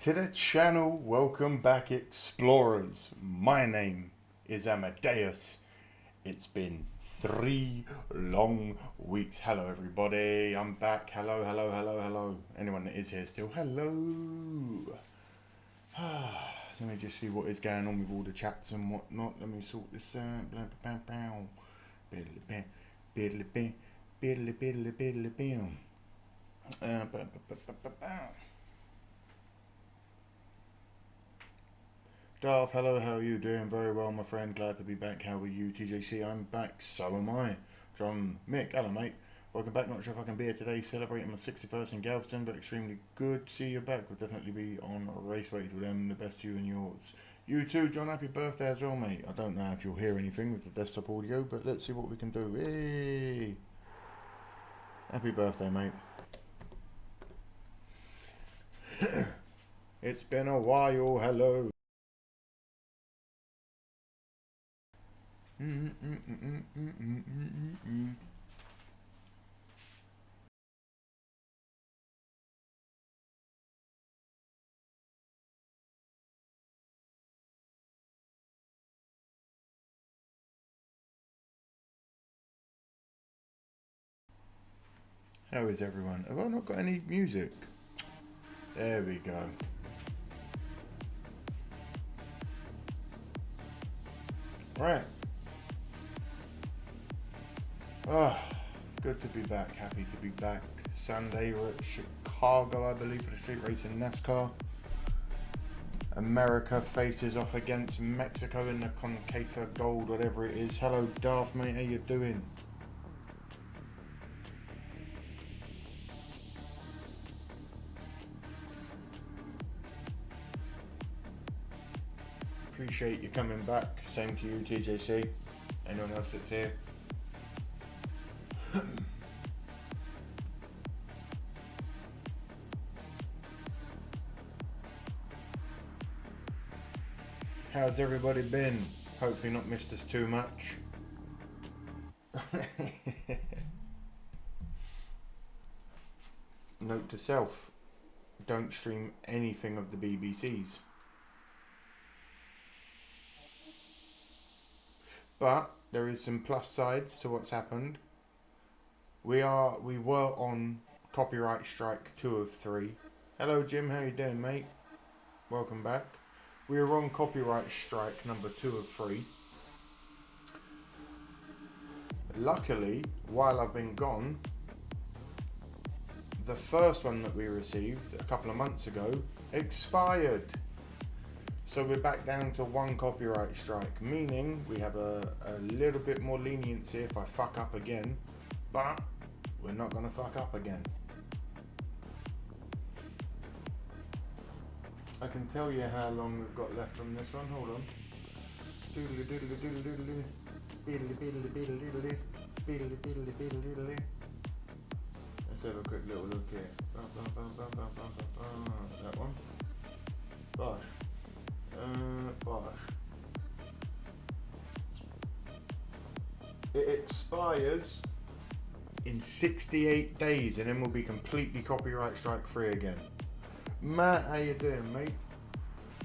to the channel. Welcome back, explorers. My name is Amadeus. It's been 3 long weeks. Hello everybody, I'm back. Hello. Anyone that is here still, hello. Let me just see what is going on with all the chats and whatnot. Let me sort this out. Darth, hello, how are you doing? Very well, my friend. Glad to be back. How are you? TJC, I'm back. So am I. John, Mick, hello, mate. Welcome back. Not sure if I can be here today. Celebrating my 61st in Galveston, but extremely good. See you back. We'll definitely be on a race weight with them. The best to you and yours. You too, John. Happy birthday as well, mate. I don't know if you'll hear anything with the desktop audio, but let's see what we can do. Hey! Happy birthday, mate. It's been a while. Hello. How is everyone? Have I not got any music? There we go. Right. Oh, good to be back. Happy to be back. Sunday we're at Chicago, I believe, for the street race in NASCAR. America faces off against Mexico in the Concacaf Gold, whatever it is. Hello, Darth, mate. How you doing? Appreciate you coming back. Same to you, TJC. Anyone else that's here? How's everybody been? Hopefully not missed us too much. Note to self, don't stream anything of the BBCs. But there is some plus sides to what's happened. We were on copyright strike 2 of 3. Hello Jim, how you doing, mate? Welcome back. We were on copyright strike number 2 of 3. Luckily, while I've been gone, the first one that we received a couple of months ago expired. So we're back down to 1 copyright strike, meaning we have a little bit more leniency if I fuck up again, but we're not going to fuck up again. I can tell you how long we've got left from this one. Hold on. Doodly doodly doodly doodly. Beedly beedly beedly doodly. Beedly beedly beedly doodly. Let's have a quick little look here. That one. Bosh. Bosh. It expires in 68 days and then we'll be completely copyright strike free again. Matt, how you doing, mate?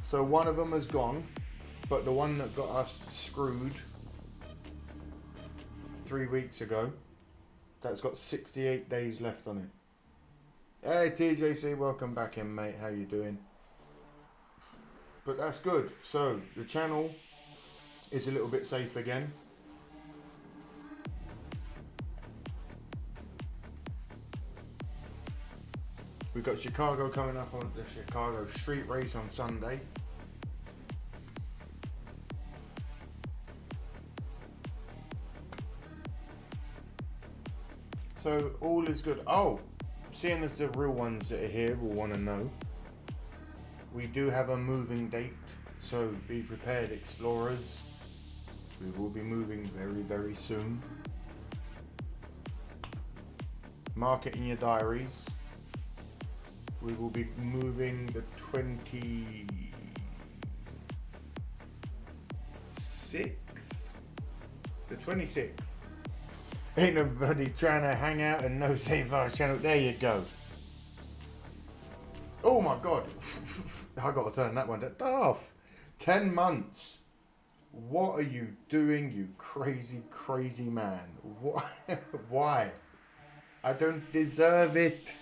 So one of them has gone, but the one that got us screwed 3 weeks ago, that's got 68 days left on it. Hey TJC, welcome back in, mate. How you doing? But that's good. So the channel is a little bit safe again. We've got Chicago coming up on the Chicago street race on Sunday. So all is good. Oh, seeing as the real ones that are here will want to know, we do have a moving date, so be prepared, explorers. We will be moving very, very soon. Mark it in your diaries. We will be moving the 26th. The 26th. Ain't nobody trying to hang out and no save our channel. There you go. Oh my god. I got to turn that one off. 10 months. What are you doing, you crazy, crazy man? What? Why? I don't deserve it.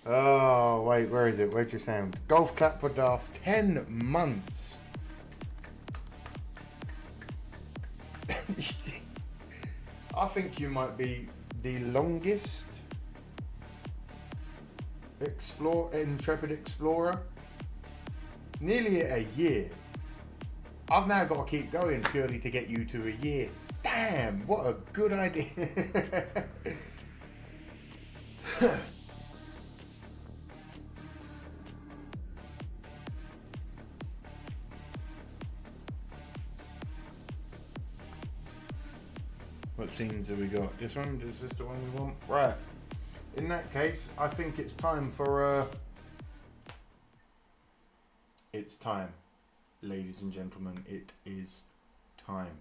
Oh, wait, where is it? Where's your sound? Golf clap for Daft. 10 months. I think you might be the longest intrepid explorer. Nearly a year. I've now got to keep going purely to get you to a year. Damn, what a good idea. What scenes have we got? This one? Is this the one we want? Right. In that case, I think it's time for it's time. Ladies and gentlemen, it is time.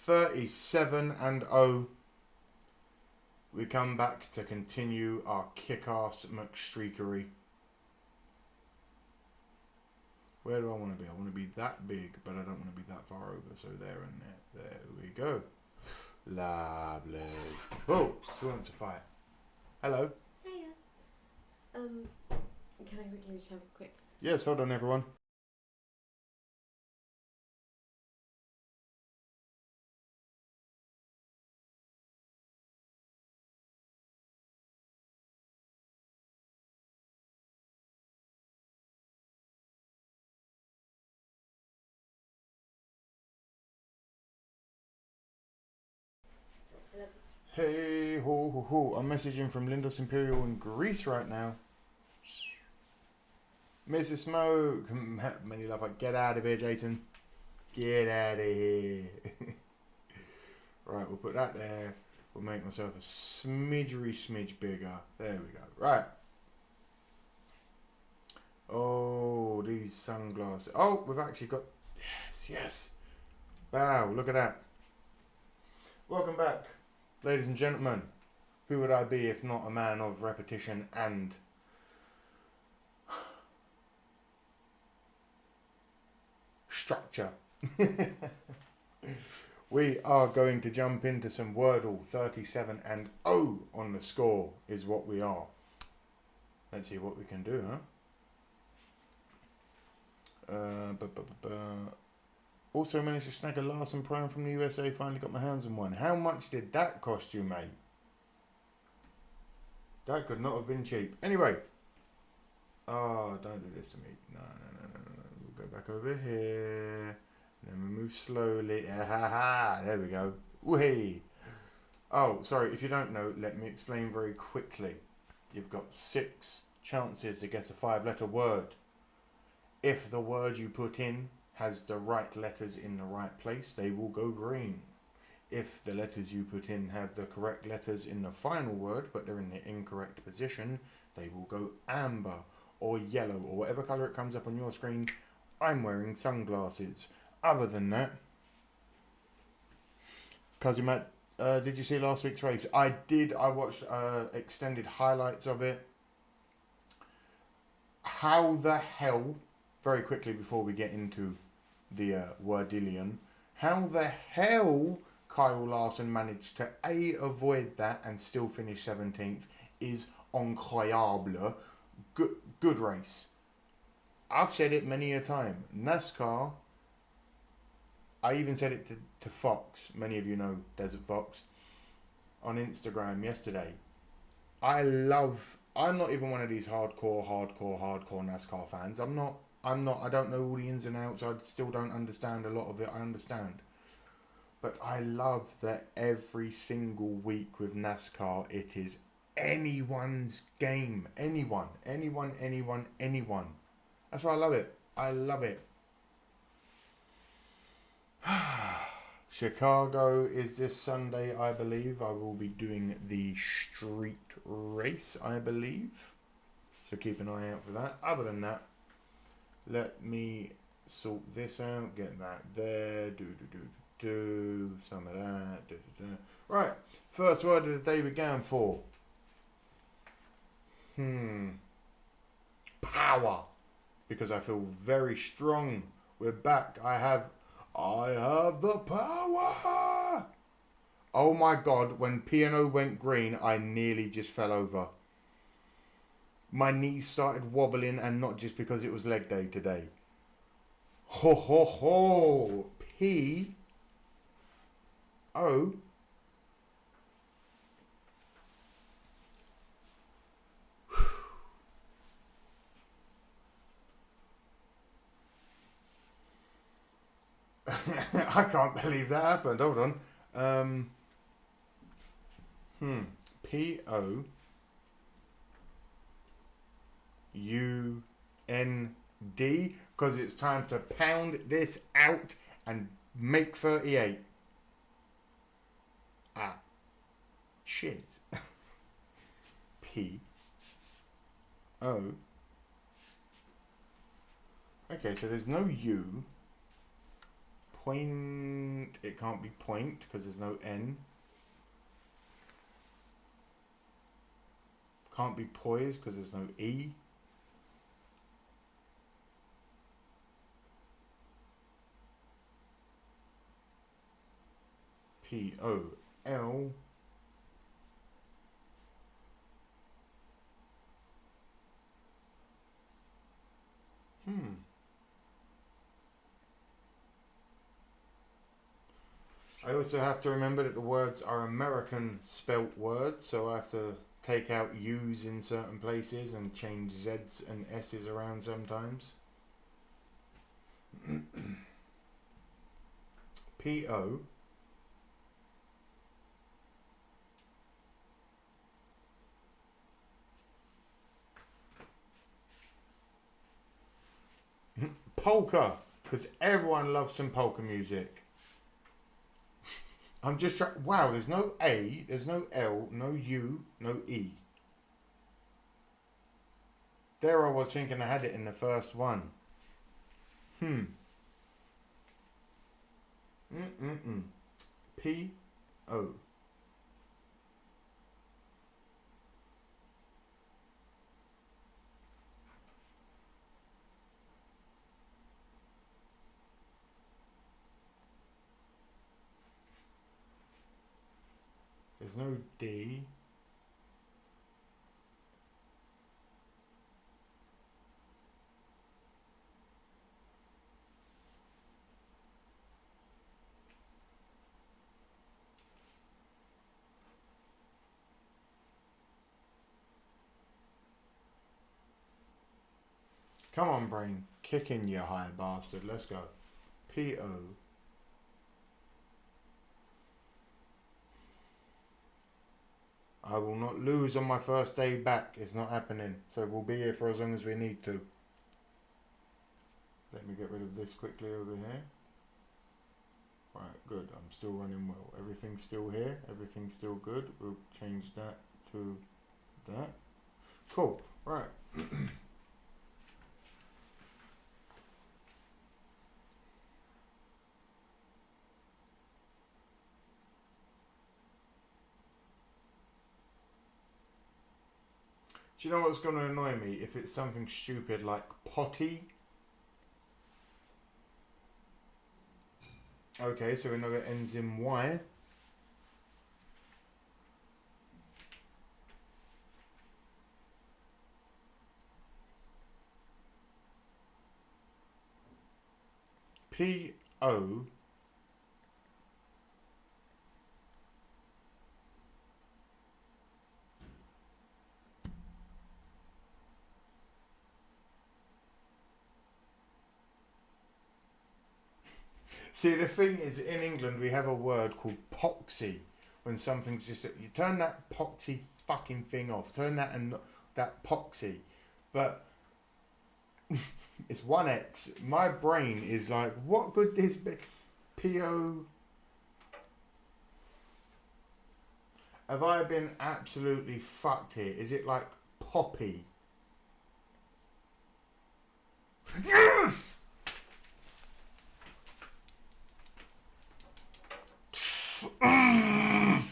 37-0. We come back to continue our kick-ass McStreakery. Where do I want to be? I want to be that big, but I don't want to be that far over. So there and there. There we go. Lovely. Oh, who wants a fire? Hello. Hiya. Can I quickly just have a quick... Yes, hold on everyone. Hey, ho, ho, ho. I'm messaging from Lindos Imperial in Greece right now. Mrs. Smoke. Many love. Get out of here, Jason. Get out of here. Right, we'll put that there. We'll make myself a smidge bigger. There we go. Right. Oh, these sunglasses. Oh, we've actually got... Yes. Wow, look at that. Welcome back. Ladies and gentlemen, who would I be if not a man of repetition and structure? We are going to jump into some Wordle. 37-0 on the score is what we are. Let's see what we can do, huh? Also managed to snag a Larson Prime from the USA. Finally got my hands on one. How much did that cost you, mate? That could not have been cheap. Anyway. Oh, don't do this to me. No. We'll go back over here. Then we move slowly. There we go. Whee! Oh, sorry. If you don't know, let me explain very quickly. You've got 6 chances to guess a 5-letter word. If the word you put in has the right letters in the right place, they will go green. If the letters you put in have the correct letters in the final word, but they're in the incorrect position, they will go amber or yellow or whatever colour it comes up on your screen. I'm wearing sunglasses. Other than that, Cousin Matt, did you see last week's race? I did. I watched extended highlights of it. How the hell, very quickly before we get into the Wordillion, how the hell Kyle Larson managed to avoid that and still finish 17th is incroyable. Good race. I've said it many a time. NASCAR, I even said it to Fox, many of you know Desert Fox, on Instagram yesterday. I'm not even one of these hardcore NASCAR fans. I'm not. I don't know all the ins and outs. I still don't understand a lot of it. I understand. But I love that every single week with NASCAR, it is anyone's game. Anyone. That's why I love it. I love it. Chicago is this Sunday, I believe. I will be doing the street race, I believe. So keep an eye out for that. Other than that, let me sort this out. Get that there. Do some of that. Right. First word of the day we're going for. power because I feel very strong. We're back. I have the power. Oh my God, when Piano went green, I nearly just fell over. My knees started wobbling, and not just because it was leg day today. Ho ho ho. P-O. I can't believe that happened. Hold on. P-O-U-N-D, because it's time to pound this out and make 38. Ah. Shit. P-O. Okay, so there's no U. Point, it can't be point because there's no N. Can't be poise because there's no E. P-O-L. I also have to remember that the words are American spelt words, so I have to take out U's in certain places and change Z's and S's around sometimes. P-O. Polka, because everyone loves some polka music. I'm just trying. Wow, there's no A, there's no L, no U, no E. There I was thinking I had it in the first one. P-O. There's no D. Come on, brain. Kick in, you high bastard. Let's go. P-O. I will not lose on my first day back. It's not happening. So we'll be here for as long as we need to. Let me get rid of this quickly over here. Right, good. I'm still running well. Everything's still here. Everything's still good. We'll change that to that. Cool. Right. Do you know what's going to annoy me? If it's something stupid like potty. Okay, so we know it ends in Y. P-O. See, the thing is, in England, we have a word called poxy. When something's just, you turn that poxy fucking thing off. Turn that and that poxy. But it's 1X. My brain is like, what could this be? P-O. Have I been absolutely fucked here? Is it like poppy? Yes!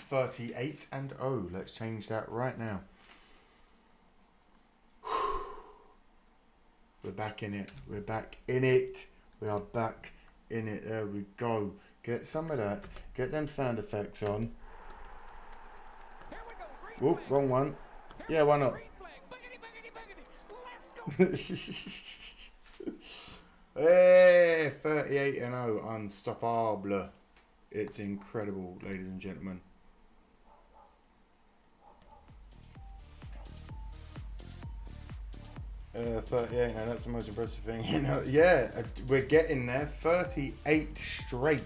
38 and oh, let's change that right now. back in it. We're back in it. We are back in it. There we go. Get some of that. Get them sound effects on. Whoop, wrong one. Yeah, why not? Hey, 38-0, unstoppable. It's incredible, ladies and gentlemen. Uh, 38, now that's the most impressive thing. You know, yeah, we're getting there. 38 straight.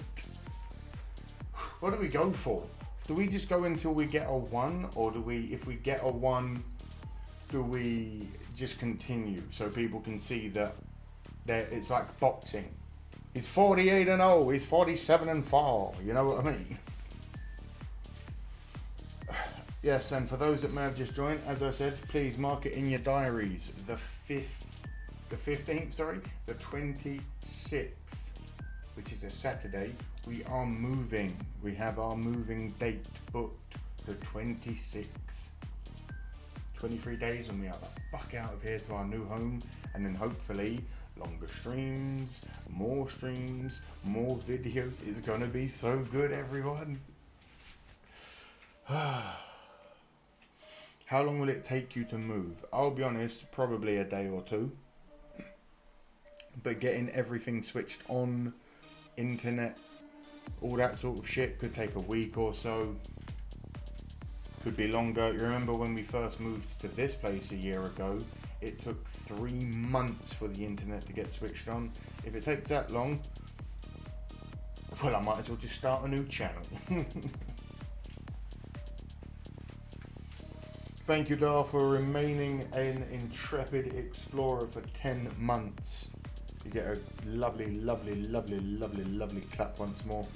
What do we go for? Do we just go until we get a 1, or do we, if we get a 1, do we just continue so people can see that it's like boxing? He's 48-0, he's 47-4. You know what I mean? Yes, and for those that may have just joined, as I said, please mark it in your diaries. The 15th, the 26th, which is a Saturday. We are moving. We have our moving date booked, the 26th. 23 days and we are the fuck out of here to our new home, and then hopefully longer streams, more videos. It's gonna be so good, everyone. How long will it take you to move? I'll be honest, probably a day or two. But getting everything switched on, internet, all that sort of shit could take a week or so. Could be longer. You remember when we first moved to this place a year ago? It took 3 months for the internet to get switched on. If it takes that long, well, I might as well just start a new channel. Thank you, Dar, for remaining an intrepid explorer for 10 months. You get a lovely, lovely, lovely, lovely, lovely clap once more.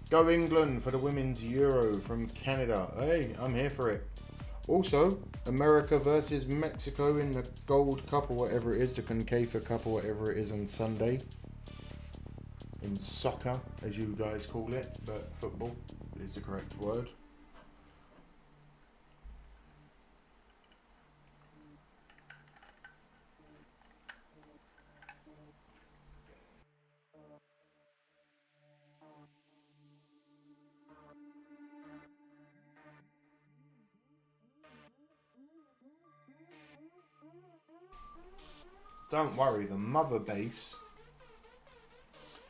Go England for the Women's Euro from Canada. Hey, I'm here for it. Also, America versus Mexico in the Gold Cup, or whatever it is, the Concacaf Cup, or whatever it is, on Sunday. In soccer, as you guys call it, but football is the correct word. Don't worry, the mother base,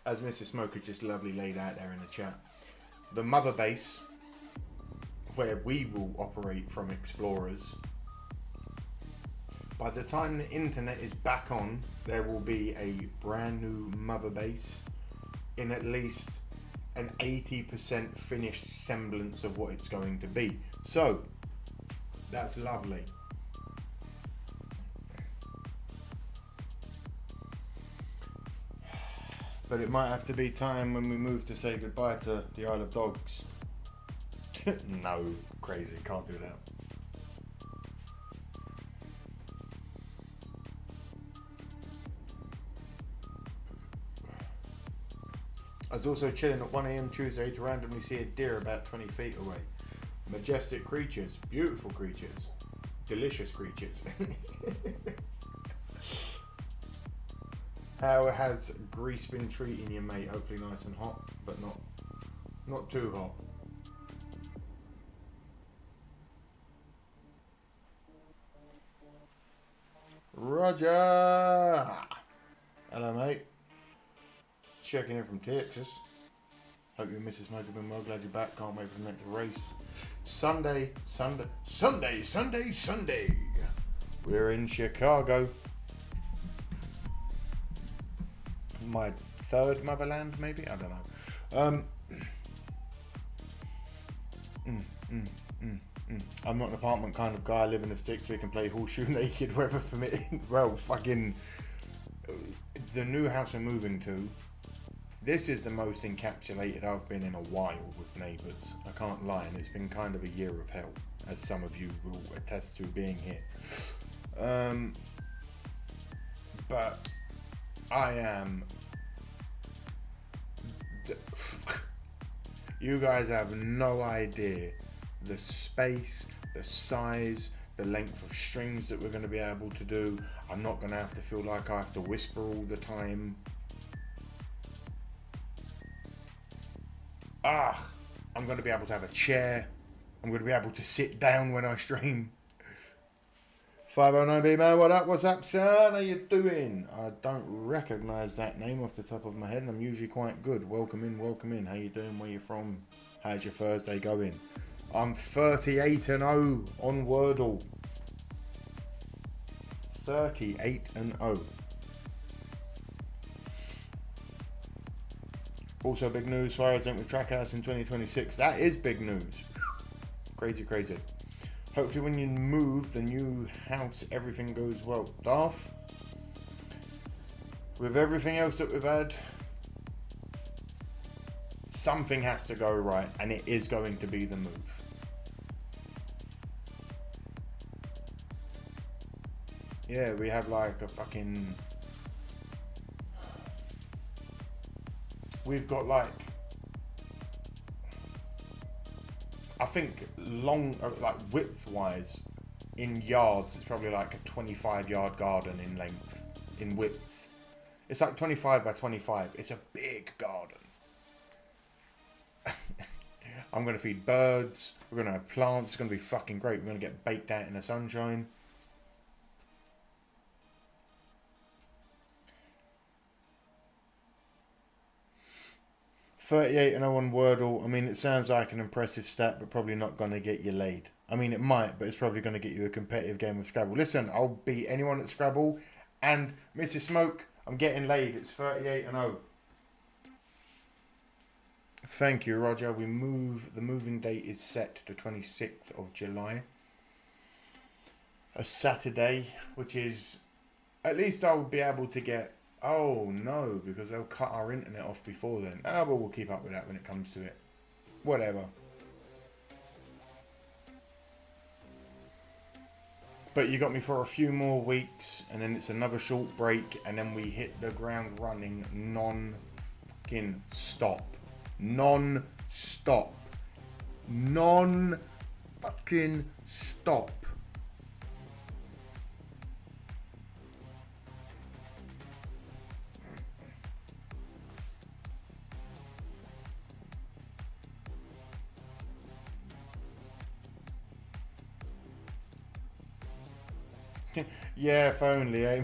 as Mr. Smoker just lovely laid out there in the chat, the mother base, where we will operate from Explorers, by the time the internet is back on, there will be a brand new mother base in at least an 80% finished semblance of what it's going to be. So, that's lovely. But it might have to be time when we move to say goodbye to the Isle of Dogs. No, crazy, can't do that. I was also chilling at 1 AM Tuesday to randomly see a deer about 20 feet away. Majestic creatures, beautiful creatures, delicious creatures. How has Greece been treating you, mate? Hopefully nice and hot, but not too hot. Roger! Hello, mate. Checking in from Texas. Hope you and Mrs. Smoke have been well. Glad you're back. Can't wait for the next race. Sunday. We're in Chicago. My third motherland, maybe? I don't know. I'm not an apartment kind of guy. I live in the sticks. We can play horseshoe naked, weather permitting. Well, fucking... The new house we're moving to, this is the most encapsulated I've been in a while with neighbours. I can't lie, and it's been kind of a year of hell, as some of you will attest to being here. But I am... You guys have no idea the space, the size, the length of streams that we're going to be able to do. I'm not going to have to feel like I have to whisper all the time. I'm going to be able to have a chair. I'm going to be able to sit down when I stream. 509B man, what up? What's up, son? How you doing? I don't recognise that name off the top of my head, and I'm usually quite good. Welcome in, welcome in. How you doing? Where you from? How's your Thursday going? I'm 38-0 on Wordle. 38-0. Also big news, Suarez went with Trackhouse in 2026. That is big news. Crazy, crazy. Hopefully when you move the new house, everything goes well. Darth, with everything else that we've had, something has to go right, and it is going to be the move. Yeah, we have like a fucking... We've got like... I think long, like width-wise, in yards, it's probably like a 25-yard garden in length, in width. It's like 25 by 25. It's a big garden. I'm going to feed birds. We're going to have plants. It's going to be fucking great. We're going to get baked out in the sunshine. .38-0 on Wordle. I mean, it sounds like an impressive stat, but probably not going to get you laid. I mean, it might, but it's probably going to get you a competitive game of Scrabble. Listen, I'll beat anyone at Scrabble. And Mrs. Smoke, I'm getting laid. It's 38-0. Thank you, Roger. The moving date is set to 26th of July. A Saturday, which is... At least I'll be able to get... Oh, no, because they'll cut our internet off before then. But we'll keep up with that when it comes to it. Whatever. But you got me for a few more weeks, and then it's another short break, and then we hit the ground running non-fucking stop. Non-stop. Non-fucking stop. Yeah, if only, eh?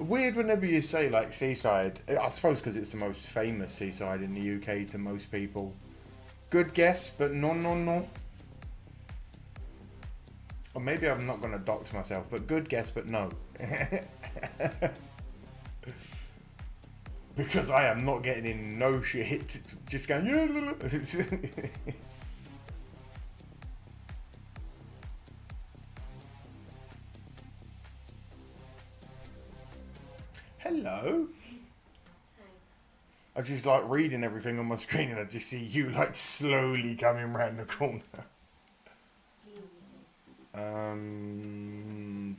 Weird whenever you say, like, seaside. I suppose because it's the most famous seaside in the UK to most people. Good guess, but no. Or maybe I'm not going to dox myself, but good guess, but no. Because I am not getting in no shit. Just going, yeah. Hello. Hi. I was just like reading everything on my screen, and I just see you like slowly coming round the corner.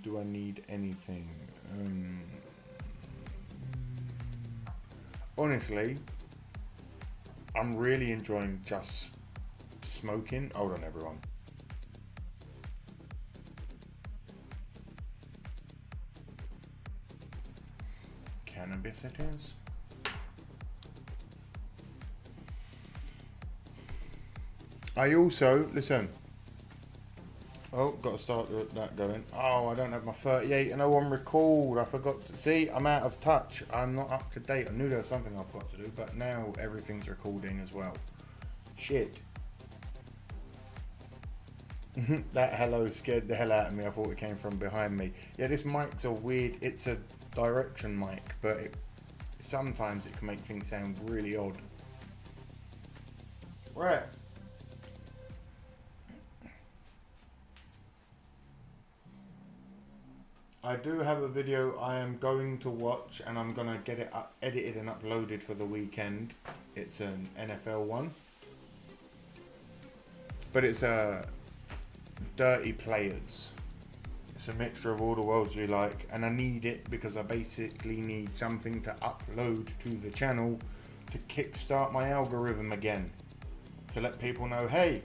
Do I need anything? Honestly, I'm really enjoying just smoking. Hold on, everyone. Cannabis it is. I also, listen. Oh, got to start that going. Oh, I don't have my 38-0 on record. I forgot to see. I'm out of touch. I'm not up to date. I knew there was something I've got to do, but now everything's recording as well. Shit. That hello scared the hell out of me. I thought it came from behind me. Yeah, this mic's a weird. It's a direction mic, but sometimes it can make things sound really odd. Right. I do have a video I am going to watch, and I'm going to get it edited and uploaded for the weekend. It's an NFL one. But it's a Dirty Players. It's a mixture of all the worlds we like, and I need it because I basically need something to upload to the channel to kickstart my algorithm again. To let people know, hey,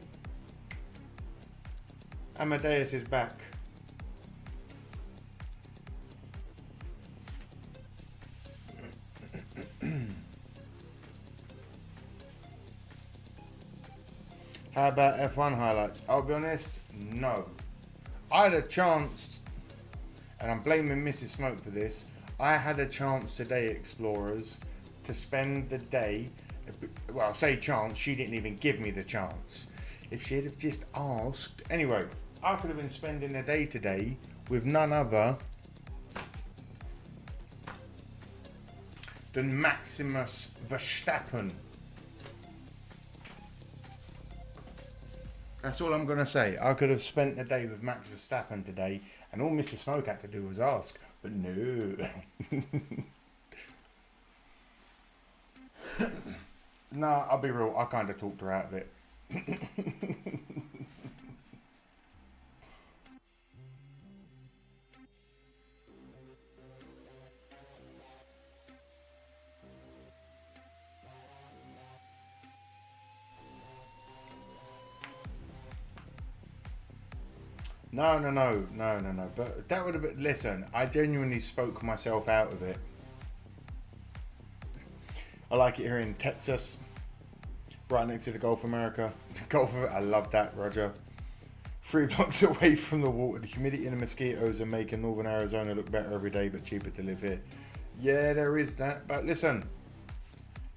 Amadeus is back. How about F1 highlights? I'll be honest, no. I had a chance, and I'm blaming Mrs. Smoke for this. I had a chance today, Explorers, to spend the day. Well, I say chance, she didn't even give me the chance. If she'd have just asked. Anyway, I could have been spending the day today with none other than Maximus Verstappen. That's all I'm going to say. I could have spent the day with Max Verstappen today, and all Mrs. Smoke had to do was ask. But no. Nah, I'll be real. I kind of talked her out of it. No. But that would have been. Listen, I genuinely spoke myself out of it. I like it here in Texas, right next to the Gulf of America. I love that, Roger. 3 blocks away from the water. The humidity and the mosquitoes are making northern Arizona look better every day, but cheaper to live here. Yeah, there is that. But listen,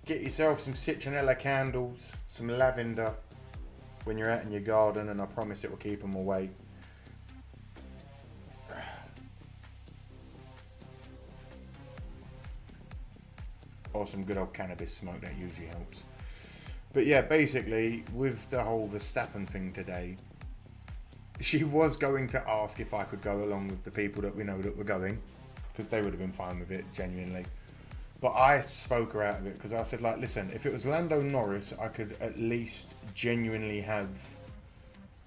get yourself some citronella candles, some lavender when you're out in your garden, and I promise it will keep them away. Or some good old cannabis smoke, that usually helps. But yeah, basically, with the whole Verstappen thing today, she was going to ask if I could go along with the people that we know that were going, because they would have been fine with it, genuinely. But I spoke her out of it, because I said, like, listen, if it was Lando Norris, I could at least genuinely have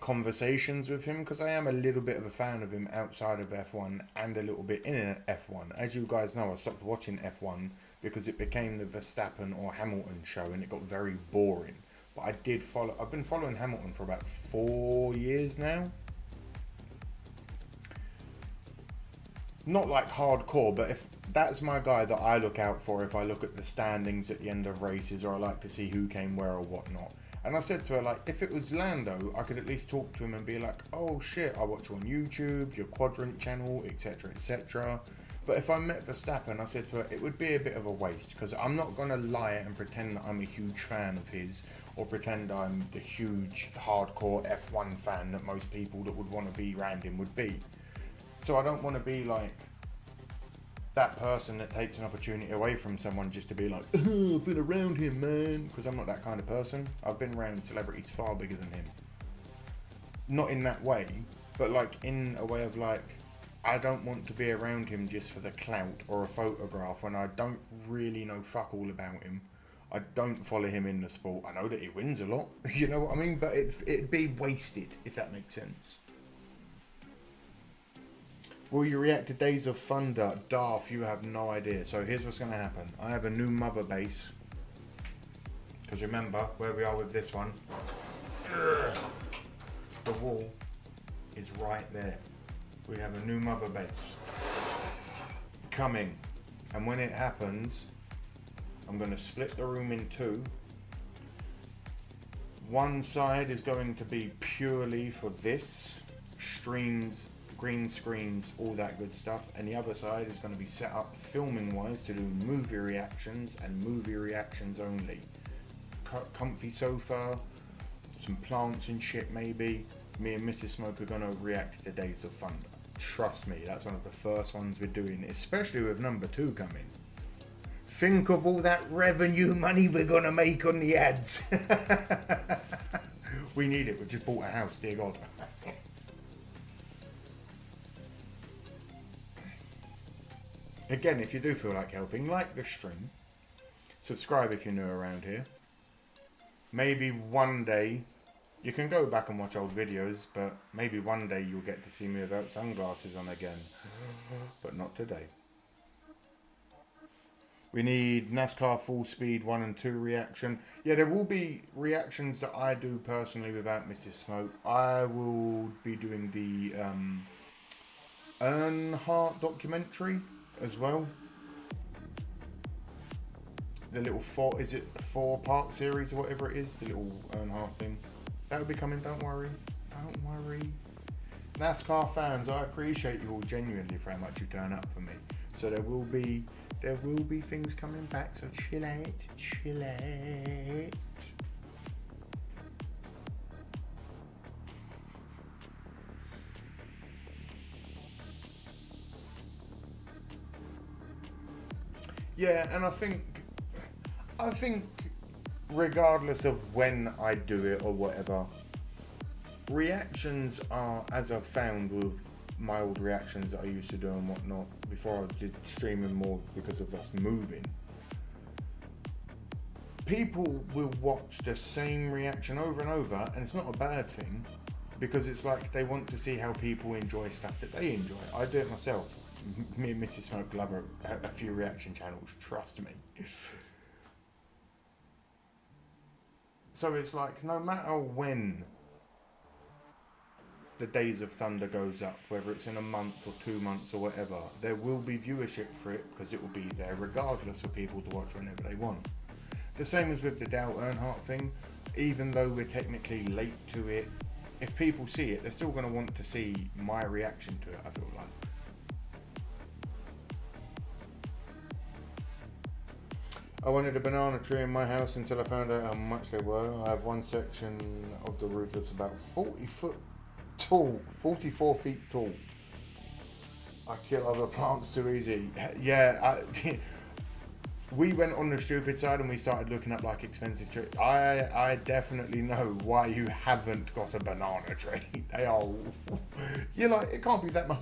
conversations with him, because I am a little bit of a fan of him outside of F1 and a little bit in F1. As you guys know, I stopped watching F1 because it became the Verstappen or Hamilton show, and it got very boring. But I did follow. I've been following Hamilton for about 4 years now. Not like hardcore, but if that's my guy that I look out for, if I look at the standings at the end of races, or I like to see who came where or whatnot. And I said to her, like, if it was Lando, I could at least talk to him and be like, oh shit, I watch you on YouTube, your Quadrant channel, etc, etc. But if I met Verstappen, I said to her, it would be a bit of a waste, because I'm not going to lie and pretend that I'm a huge fan of his, or pretend I'm the huge hardcore F1 fan that most people that would want to be around him would be. So I don't want to be like that person that takes an opportunity away from someone just to be like, oh, I've been around him, man, because I'm not that kind of person. I've been around celebrities far bigger than him. Not in that way, but like in a way of like, I don't want to be around him just for the clout or a photograph when I don't really know fuck all about him. I don't follow him in the sport. I know that he wins a lot, you know what I mean? But it'd be wasted, if that makes sense. Will you react to Days of Thunder? Darth, you have no idea. So here's what's going to happen. I have a new mother base. Because remember, where we are with this one. The wall is right there. We have a new mother base coming. And when it happens, I'm going to split the room in two. One side is going to be purely for this. Streams, green screens, all that good stuff, and the other side is going to be set up filming wise to do movie reactions and movie reactions only. Comfy sofa, some plants and shit maybe. Me and Mrs. Smoke are going to react to Days of Thunder. Trust me, that's one of the first ones we're doing, especially with number 2 coming. Think of all that revenue money we're going to make on the ads. We need it, we just bought a house, dear God. Again, if you do feel like helping, like the stream, subscribe if you're new around here. Maybe one day, you can go back and watch old videos, but maybe one day you'll get to see me without sunglasses on again. But not today. We need NASCAR full speed 1 and 2 reaction. Yeah, there will be reactions that I do personally without Mrs. Smoke. I will be doing the Earnhardt documentary as well. The little is it a 4-part series or whatever it is? The little Earnhardt thing. That will be coming, don't worry. Don't worry. NASCAR fans, I appreciate you all genuinely for how much you turn up for me. So there will be things coming back, so chill out. Yeah, and I think regardless of when I do it or whatever, reactions are, as I've found with my old reactions that I used to do and whatnot before I did streaming more because of us moving, people will watch the same reaction over and over, and it's not a bad thing because it's like they want to see how people enjoy stuff that they enjoy. I do it myself. Me and Mrs. Smoke love a few reaction channels, trust me. So it's like no matter when the Days of Thunder goes up, whether it's in a month or 2 months or whatever, there will be viewership for it because it will be there regardless for people to watch whenever they want. The same as with the Dale Earnhardt thing, even though we're technically late to it, if people see it, they're still going to want to see my reaction to it, I feel like. I wanted a banana tree in my house until I found out how much they were. I have one section of the roof that's about 40 foot tall, 44 feet tall. I kill other plants too easy. Yeah, we went on the stupid side and we started looking up like expensive trees. I definitely know why you haven't got a banana tree. They are, you're like, it can't be that much.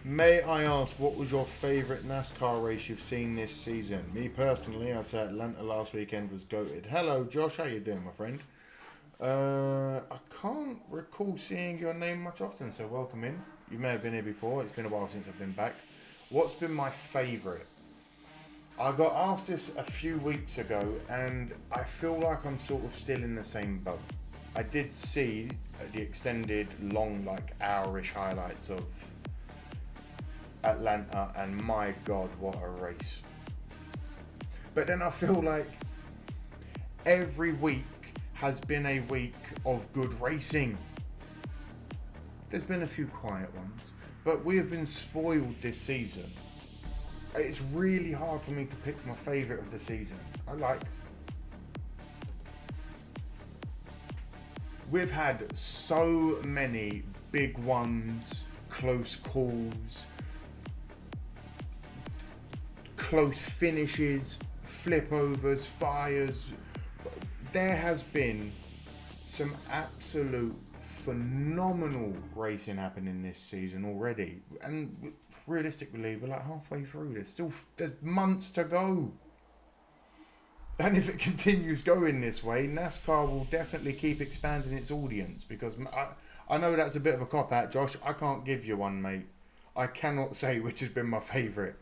May I ask, what was your favourite NASCAR race you've seen this season? Me personally, I'd say Atlanta last weekend was goated. Hello, Josh. How you doing, my friend? I can't recall seeing your name much often, so welcome in. You may have been here before. It's been a while since I've been back. What's been my favourite? I got asked this a few weeks ago, and I feel like I'm sort of still in the same boat. I did see the extended, long, like hour-ish highlights of Atlanta, and my god, what a race. But then I feel like every week has been a week of good racing. There's been a few quiet ones, but we have been spoiled this season. It's really hard for me to pick my favourite of the season. We've had so many big ones, close calls, close finishes, flip overs, fires. There has been some absolute phenomenal racing happening this season already, and realistically we're like halfway through. There's months to go, and if it continues going this way, NASCAR will definitely keep expanding its audience, because I know that's a bit of a cop out, Josh. I can't give you one, mate. I cannot say which has been my favourite,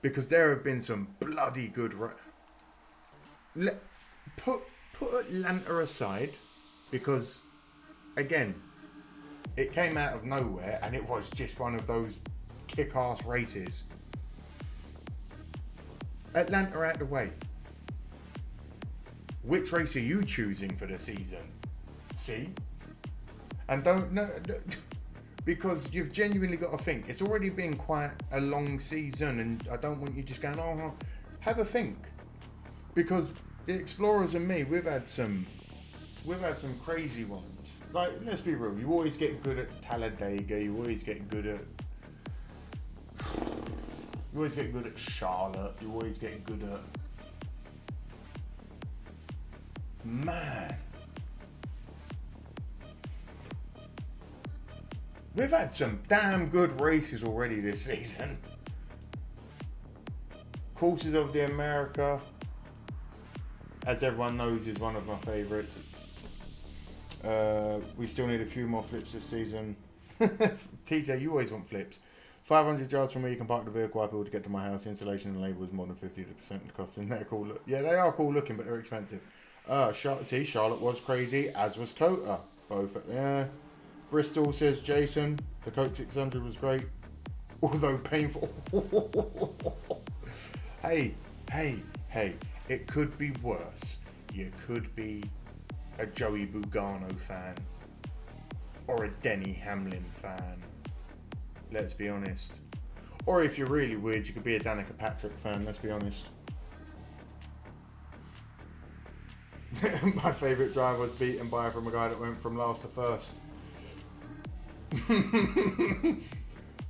because there have been some bloody good put Atlanta aside, because again, it came out of nowhere and it was just one of those kick-ass races. Atlanta out the way. Which race are you choosing for the season? See? And don't because you've genuinely got to think. It's already been quite a long season, and I don't want you just going, oh, have a think. Because the Explorers and me, we've had some crazy ones. Like, let's be real, you always get good at Talladega, you always get good at Charlotte, you always get good at, man. We've had some damn good races already this season. Courses of the America, as everyone knows, is one of my favourites. We still need a few more flips this season. TJ, you always want flips. 500 yards from where you can park the vehicle uphill to get to my house. Installation and labour was more than 50% of the cost. And they're cool. Yeah, they are cool looking, but they're expensive. Charlotte was crazy, as was Cota. Both, yeah. Bristol says Jason, the Coke 600 was great, although painful. Hey, it could be worse. You could be a Joey Bugano fan or a Denny Hamlin fan. Let's be honest. Or if you're really weird, you could be a Danica Patrick fan, let's be honest. My favourite driver was beaten by from a guy that went from last to first.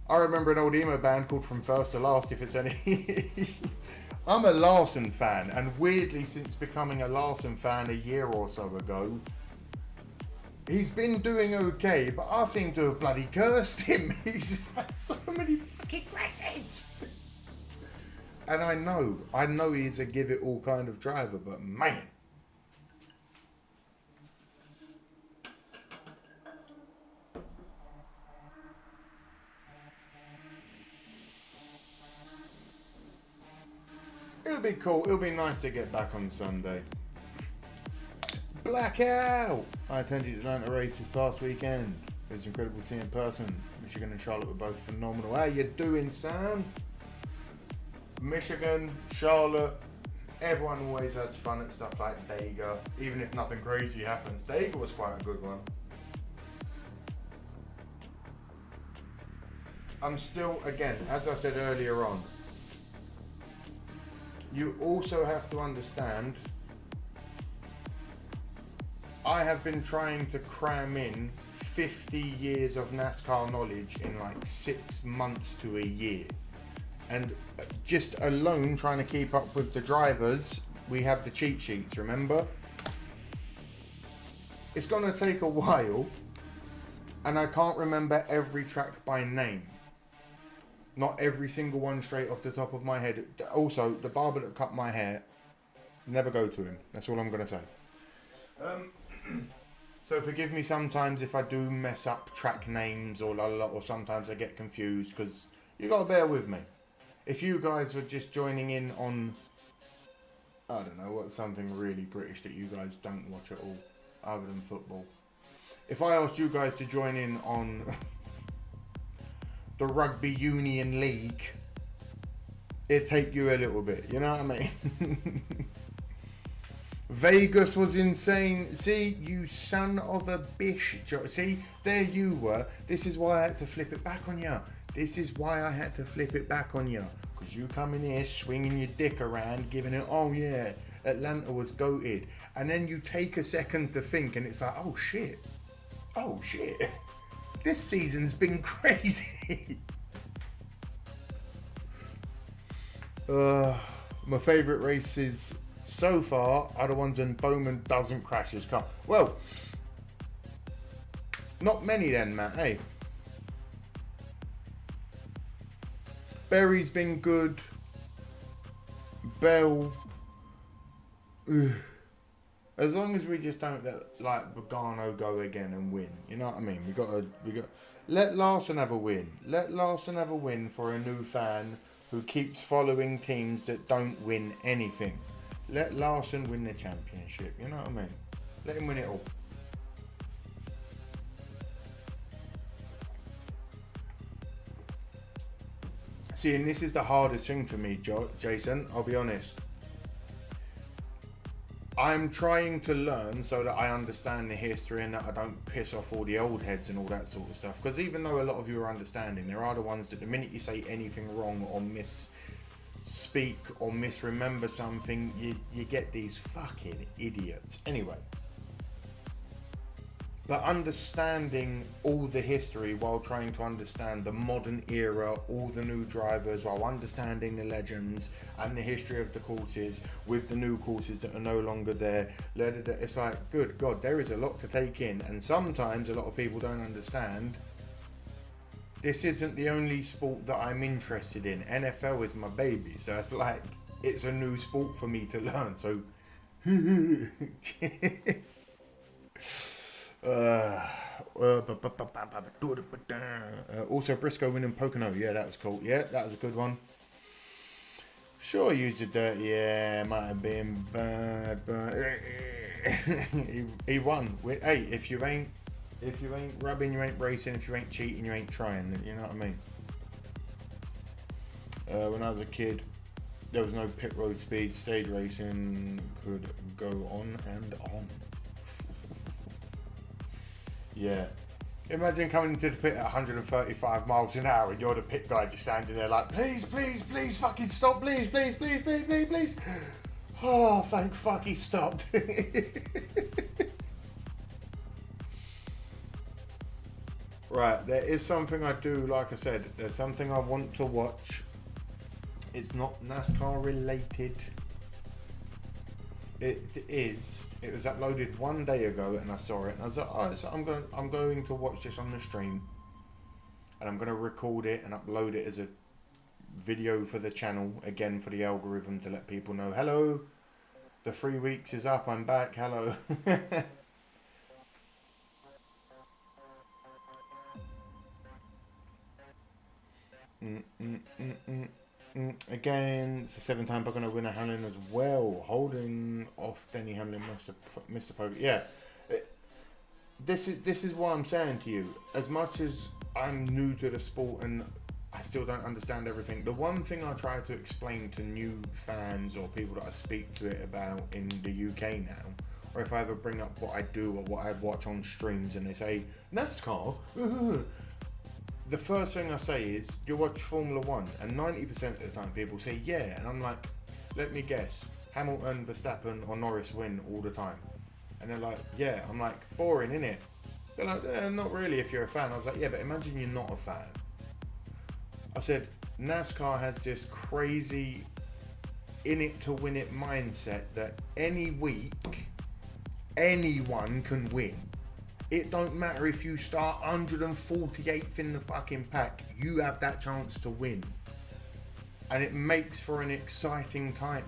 I remember an old emo band called From First to Last, if it's any. I'm a Larson fan, and weirdly, since becoming a Larson fan a year or so ago, he's been doing okay, but I seem to have bloody cursed him. He's had so many fucking crashes. And I know he's a give it all kind of driver, but man. It'll be cool. It'll be nice to get back on Sunday. Blackout! I attended Atlanta race this past weekend. It was incredible to see in person. Michigan and Charlotte were both phenomenal. How you doing, Sam? Michigan, Charlotte, everyone always has fun at stuff like Dega, even if nothing crazy happens. Dega was quite a good one. I'm still, again, as I said earlier on, you also have to understand, I have been trying to cram in 50 years of NASCAR knowledge in like 6 months to a year. And just alone trying to keep up with the drivers, we have the cheat sheets, remember? It's going to take a while, and I can't remember every track by name. Not every single one straight off the top of my head. Also, the barber that cut my hair, never go to him. That's all I'm going to say. So forgive me sometimes if I do mess up track names or or sometimes I get confused, because you got to bear with me. If you guys were just joining in on, I don't know, what's something really British that you guys don't watch at all, other than football. If I asked you guys to join in on the Rugby Union League, it'd take you a little bit, you know what I mean? Vegas was insane. See, you son of a bitch. See, there you were. This is why I had to flip it back on you. This is why I had to flip it back on you. Because you come in here swinging your dick around, giving it, oh yeah, Atlanta was goated. And then you take a second to think and it's like, oh shit. This season's been crazy. My favourite races so far are the ones when Bowman doesn't crash his car. Well, not many then, Matt, hey? Berry's been good. Bell. Ugh. As long as we just don't let like Bogano go again and win. You know what I mean? We got let Larson have a win. Let Larson have a win for a new fan who keeps following teams that don't win anything. Let Larson win the championship. You know what I mean? Let him win it all. See, and this is the hardest thing for me, Jason, I'll be honest. I'm trying to learn so that I understand the history and that I don't piss off all the old heads and all that sort of stuff. Because even though a lot of you are understanding, there are the ones that the minute you say anything wrong or misspeak or misremember something, you get these fucking idiots. Anyway. But understanding all the history while trying to understand the modern era, all the new drivers, while understanding the legends and the history of the courses with the new courses that are no longer there. It's like, good God, there is a lot to take in. And sometimes a lot of people don't understand. This isn't the only sport that I'm interested in. NFL is my baby. So it's like, it's a new sport for me to learn. So... but Also, Briscoe winning Pocono. Yeah, that was cool. Yeah, that was a good one. Sure, used the dirt. Yeah, might have been bad, but he won. Hey, if you ain't rubbing, you ain't racing. If you ain't cheating, you ain't trying. You know what I mean? When I was a kid, there was no pit road speed. Stage racing could go on and on. Yeah. Imagine coming into the pit at 135 miles an hour and you're the pit guy just standing there like, please, please, please, fucking stop, please, please, please, please, please, please. Oh, thank fuck he stopped. Right, there is something I do, like I said, there's something I want to watch. It's not NASCAR related. It is. It was uploaded 1 day ago, and I saw it, and I was like, "Oh, so I'm going to watch this on the stream, and I'm going to record it and upload it as a video for the channel again for the algorithm to let people know, hello, the 3 weeks is up, I'm back, hello." Again, it's a 7-time Pocono winner Hamlin as well, holding off Denny Hamlin, Mr. Pocono. Yeah, this is what I'm saying to you. As much as I'm new to the sport and I still don't understand everything, the one thing I try to explain to new fans or people that I speak to it about in the UK now, or if I ever bring up what I do or what I watch on streams and they say NASCAR, the first thing I say is, you watch Formula 1, and 90% of the time people say, yeah, and I'm like, let me guess, Hamilton, Verstappen or Norris win all the time. And they're like, yeah. I'm like, boring, innit? They're like, not really if you're a fan. I was like, yeah, but imagine you're not a fan. I said, NASCAR has this crazy in it to win it mindset that any week, anyone can win. It don't matter if you start 148th in the fucking pack, you have that chance to win. And it makes for an exciting time.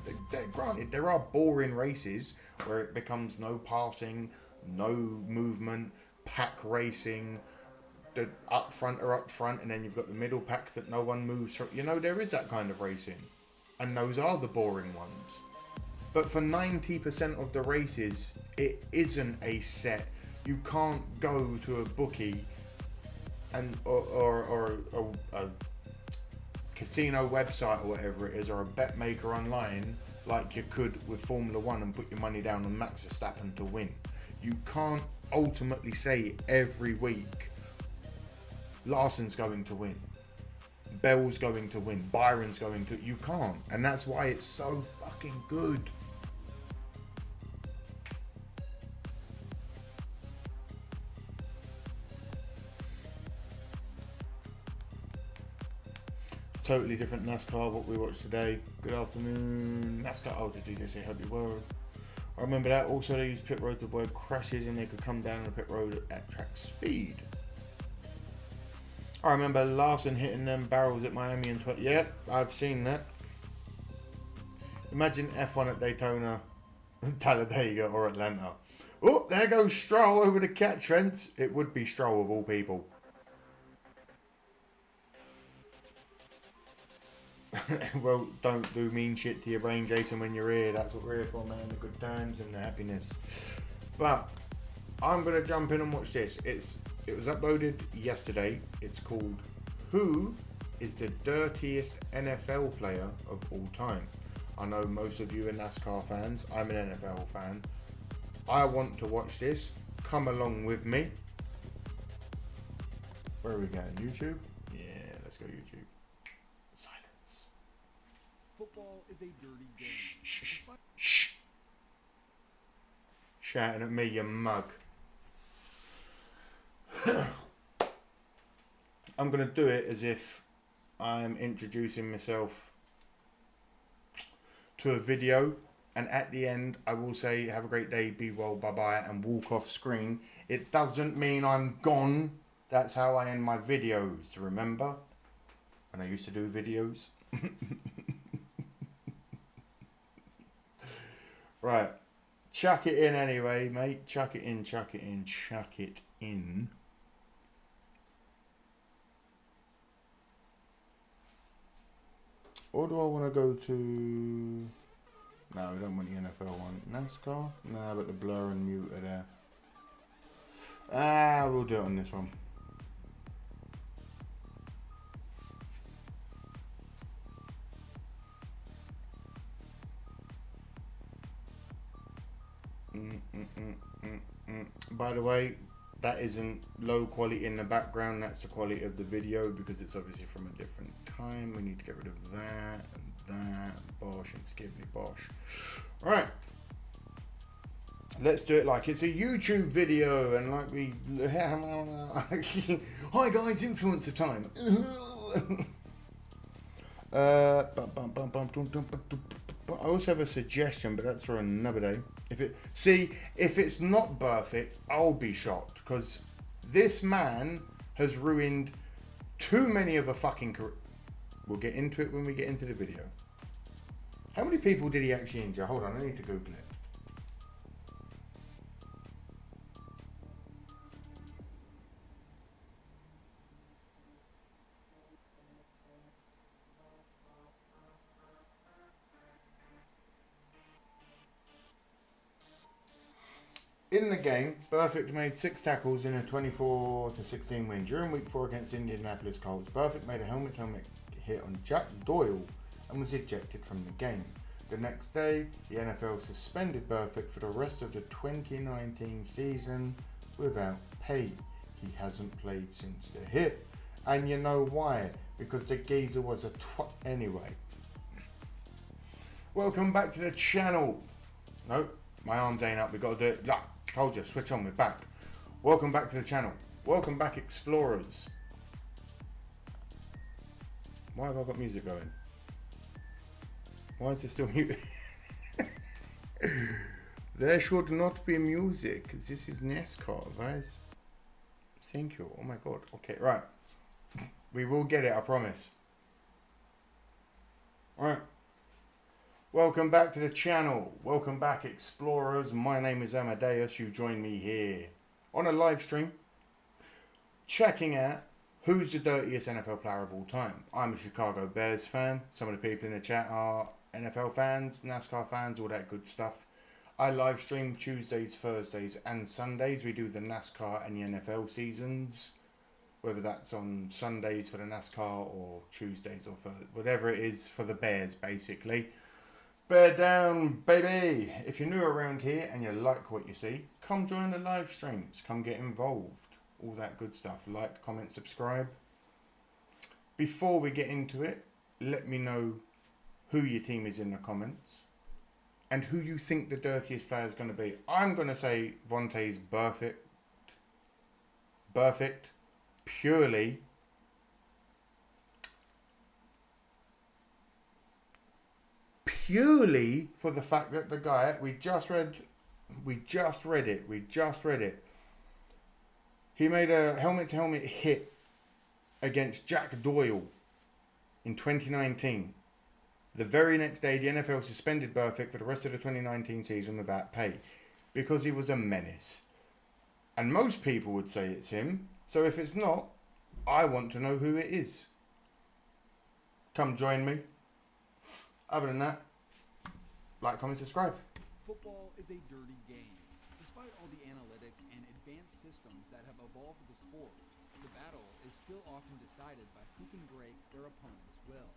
Granted, there are boring races where it becomes no passing, no movement, pack racing, the up front are up front, and then you've got the middle pack that no one moves through. You know, there is that kind of racing. And those are the boring ones. But for 90% of the races, it isn't a set. You can't go to a bookie and or a casino website or whatever it is, or a bet maker online like you could with Formula 1 and put your money down on Max Verstappen to win. You can't ultimately say every week Larson's going to win, Bell's going to win, Byron's going to. You can't, and that's why it's so fucking good. Totally different NASCAR, what we watched today. Good afternoon. NASCAR, oh, did you say hope you were? I remember that. Also, they used pit road to avoid crashes and they could come down the pit road at track speed. I remember Larson hitting them barrels at Miami in 20. Yeah, I've seen that. Imagine F1 at Daytona, Talladega, or Atlanta. Oh, there goes Stroll over the catch fence. It would be Stroll of all people. Well, don't do mean shit to your brain, Jason, when you're here. That's what we're here for, man. The good times and the happiness. But I'm going to jump in and watch this. It was uploaded yesterday. It's called Who is the Dirtiest NFL Player of All Time? I know most of you are NASCAR fans. I'm an NFL fan. I want to watch this. Come along with me. Where are we going? YouTube? Yeah, let's go YouTube. Silence. Football is a dirty game. Shh, shh, shh, shh. Shouting at me, you mug. I'm going to do it as if I'm introducing myself to a video, and at the end I will say have a great day, be well, bye bye, and walk off screen. It doesn't mean I'm gone. That's how I end my videos, remember? When I used to do videos. Right, chuck it in anyway, mate. Chuck it in, chuck it in, chuck it in. Or do I want to go to... No, we don't want the NFL one. NASCAR? No, but the blur and mute are there. We'll do it on this one. By the way, that isn't low quality in the background. That's the quality of the video because it's obviously from a different time. We need to get rid of that and that. Bosh and skibby bosh. All right. Let's do it like it's a YouTube video and like we... Hi guys, influencer time. I also have a suggestion, but that's for another day. If it's not perfect, I'll be shocked because this man has ruined too many of a fucking career. We'll get into it when we get into the video. How many people did he actually injure? Hold on, I need to Google it. In the game, Burfict made 6 tackles in a 24-16 win. During week 4 against Indianapolis Colts, Burfict made a helmet-to-helmet hit on Jack Doyle and was ejected from the game. The next day, the NFL suspended Burfict for the rest of the 2019 season without pay. He hasn't played since the hit. And you know why? Because the geezer was a twat anyway. Welcome back to the channel. Nope, my arms ain't up. We got to do it. Look, told you, switch on, we're back. Welcome back to the channel. Welcome back, Explorers. Why have I got music going? Why is there still music? There should not be music. This is NASCAR, guys. Thank you. Oh my god. Okay, right. We will get it, I promise. Alright. Welcome back to the channel. Welcome back, Explorers. My name is Amadeus. You join me here on a live stream checking out who's the dirtiest NFL player of all time. I'm a Chicago Bears fan. Some of the people in the chat are NFL fans, NASCAR fans, all that good stuff. I live stream Tuesdays, Thursdays and Sundays. We do the NASCAR and the NFL seasons, whether that's on Sundays for the NASCAR or Tuesdays or for whatever it is for the Bears, basically. Bear down, baby. If you're new around here and you like what you see, come join the live streams. Come get involved. All that good stuff. Like, comment, subscribe. Before we get into it, let me know who your team is in the comments and who you think the dirtiest player is going to be. I'm going to say Vontae's Burfict purely for the fact that the guy, we just read it. He made a helmet-to-helmet hit against Jack Doyle in 2019. The very next day, the NFL suspended Burfict for the rest of the 2019 season without pay because he was a menace. And most people would say it's him. So if it's not, I want to know who it is. Come join me. Other than that, like, comment, subscribe. Football is a dirty game. Despite all the analytics and advanced systems that have evolved the sport, the battle is still often decided by who can break their opponent's will.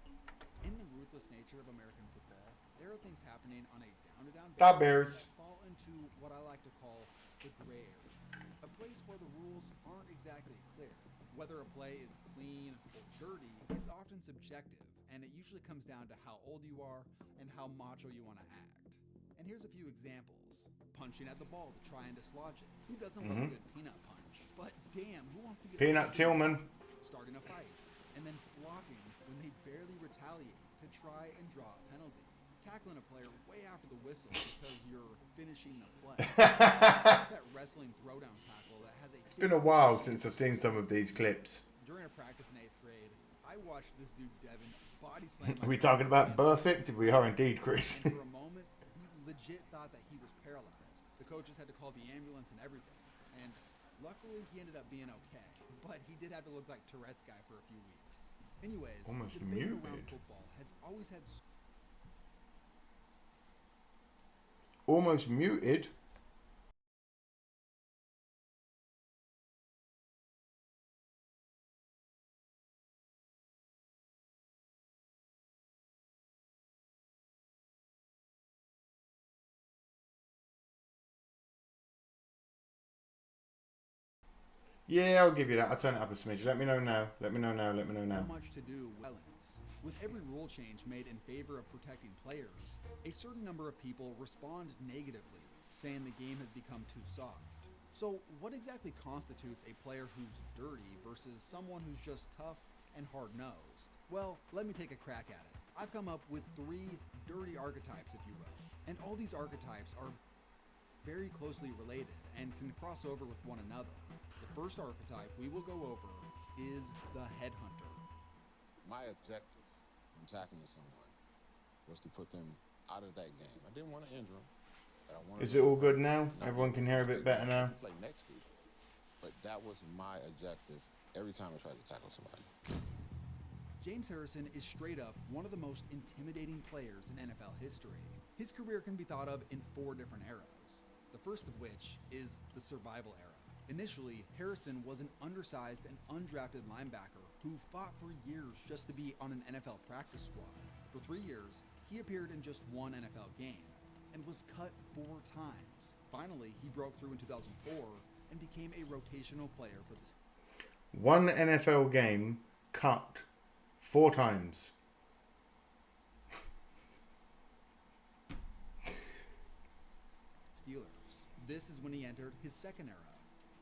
In the ruthless nature of American football, there are things happening on a down-to-down basis that fall into what I like to call the gray area, a place where the rules aren't exactly clear. Whether a play is clean or dirty is often subjective, and it usually comes down to how old you are and how macho you want to act. And here's a few examples. Punching at the ball to try and dislodge it. Who doesn't love a good peanut punch? But damn, who wants to get Peanut Tillman. Starting a fight, and then flopping when they barely retaliate to try and draw a penalty. Tackling a player way after the whistle because you're finishing the play. That wrestling throwdown tackle that has a... It's been a while since I've seen some of these clips. During a practice in 8th grade, I watched this dude Devin body slam... Are we talking about Burfict? We are indeed, Chris. And for a moment, we legit thought that he was paralyzed. The coaches had to call the ambulance and everything. And luckily, he ended up being okay. But he did have to look like Tourette's guy for a few weeks. Anyways, Almost the debate around muted. football has always had Almost muted. Yeah, I'll give you that. I'll turn it up a smidge. Let me know now. Let me know now. Let me know now. much to do with violence. With every rule change made in favor of protecting players, a certain number of people respond negatively, saying the game has become too soft. So, what exactly constitutes a player who's dirty versus someone who's just tough and hard-nosed? Well, let me take a crack at it. I've come up with 3 dirty archetypes, if you will. And all these archetypes are very closely related and can cross over with one another. The first archetype we will go over is the headhunter. My objective in tackling someone was to put them out of that game. I didn't want to injure them, but I wanted. Is it all good now? Everyone can hear a bit better now. Play next week, but that was my objective every time I tried to tackle somebody. James Harrison is straight up one of the most intimidating players in NFL history. His career can be thought of in 4 different eras, the first of which is the survival era. Initially, Harrison was an undersized and undrafted linebacker who fought for years just to be on an NFL practice squad. For 3 years, he appeared in just 1 NFL game and was cut 4 times. Finally, he broke through in 2004 and became a rotational player for the 1 NFL game, cut 4 times. Steelers. This is when he entered his second era,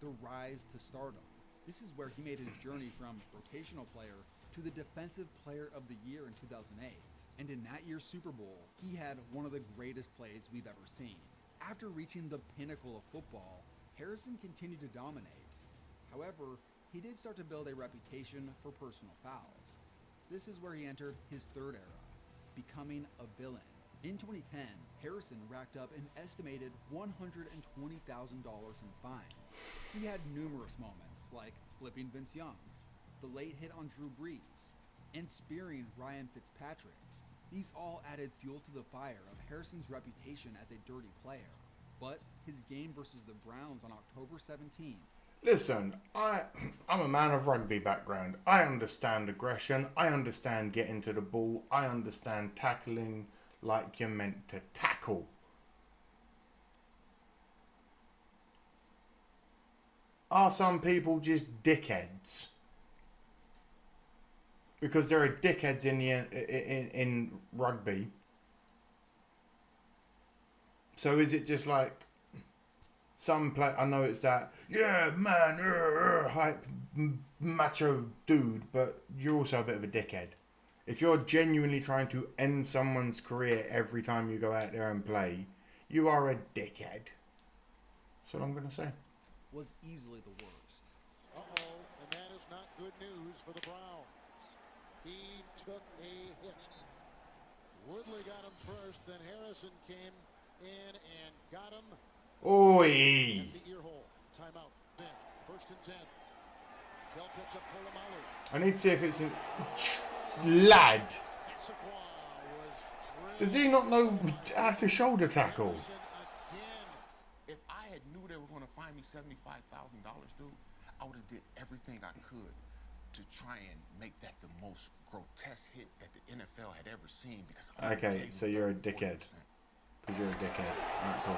the rise to stardom. This is where he made his journey from rotational player to the Defensive Player of the Year in 2008. And in that year's Super Bowl, he had one of the greatest plays we've ever seen. After reaching the pinnacle of football, Harrison continued to dominate. However, he did start to build a reputation for personal fouls. This is where he entered his third era, becoming a villain. In 2010, Harrison racked up an estimated $120,000 in fines. He had numerous moments, like flipping Vince Young, the late hit on Drew Brees, and spearing Ryan Fitzpatrick. These all added fuel to the fire of Harrison's reputation as a dirty player. But his game versus the Browns on October 17th. Listen, I'm a man of rugby background. I understand aggression. I understand getting to the ball. I understand tackling like you're meant to tackle. Are some people just dickheads? Because there are dickheads in rugby. So is it just like some play? I know it's that, yeah, man, hype macho dude, but you're also a bit of a dickhead. If you're genuinely trying to end someone's career every time you go out there and play, you are a dickhead. That's what I'm going to say. Was easily the worst. Uh-oh, and that is not good news for the Browns. He took a hit. Woodley got him first, then Harrison came in and got him. Oi! At the ear hole. Timeout. Then, 1st and 10. Bell picks up Polamalu. I need to see if it's a lad. Does he not know how to shoulder tackle? If I had knew they were going to find me $75,000, dude, I would have did everything I could to try and make that the most grotesque hit that the NFL had ever seen. Because Okay, so you're a dickhead. Because you're a dickhead. Alright, cool.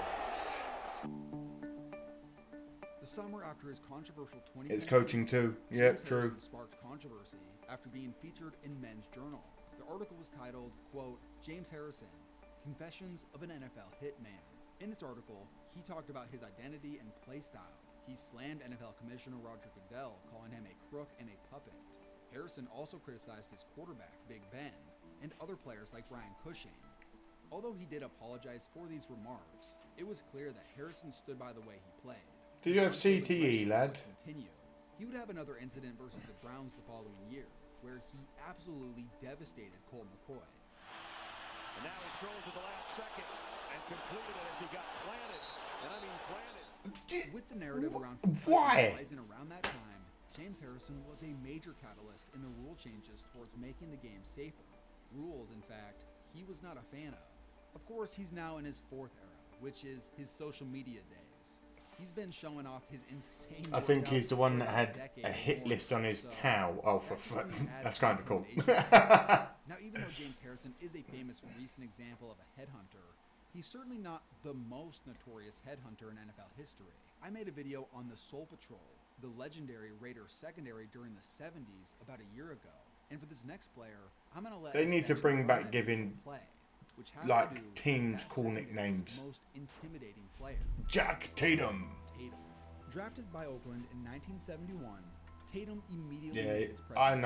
The summer after his controversial 2010 It's coaching season, too. Yep, James true. Harrison sparked controversy after being featured in Men's Journal. The article was titled, quote, James Harrison, Confessions of an NFL Hitman. In this article, he talked about his identity and play style. He slammed NFL Commissioner Roger Goodell, calling him a crook and a puppet. Harrison also criticized his quarterback, Big Ben, and other players like Ryan Cushing. Although he did apologize for these remarks, it was clear that Harrison stood by the way he played. Do you have CTE, lad? Continue. He would have another incident versus the Browns the following year, where he absolutely devastated Colt McCoy. And now he throws at the last second and completed it as he got planted. And I mean planted. With the narrative around Why? rising around that time, James Harrison was a major catalyst in the rule changes towards making the game safer. Rules, in fact, he was not a fan of. Of course, he's now in his fourth era, which is his social media days. He's been showing off his insane. I think he's the one that had a hit list on his towel. Oh, for fuck. That's kind of cool. Now, even though James Harrison is a famous recent example of a headhunter, he's certainly not the most notorious headhunter in NFL history. I made a video on the Soul Patrol, the legendary Raider secondary during the 70s, about a year ago. And for this next player, I'm going to let... They need to bring back giving, play, which has like, to do teams with cool secondary's nicknames. most intimidating player. Jack Tatum. Drafted by Oakland in 1971, Tatum immediately Yeah, made his I presence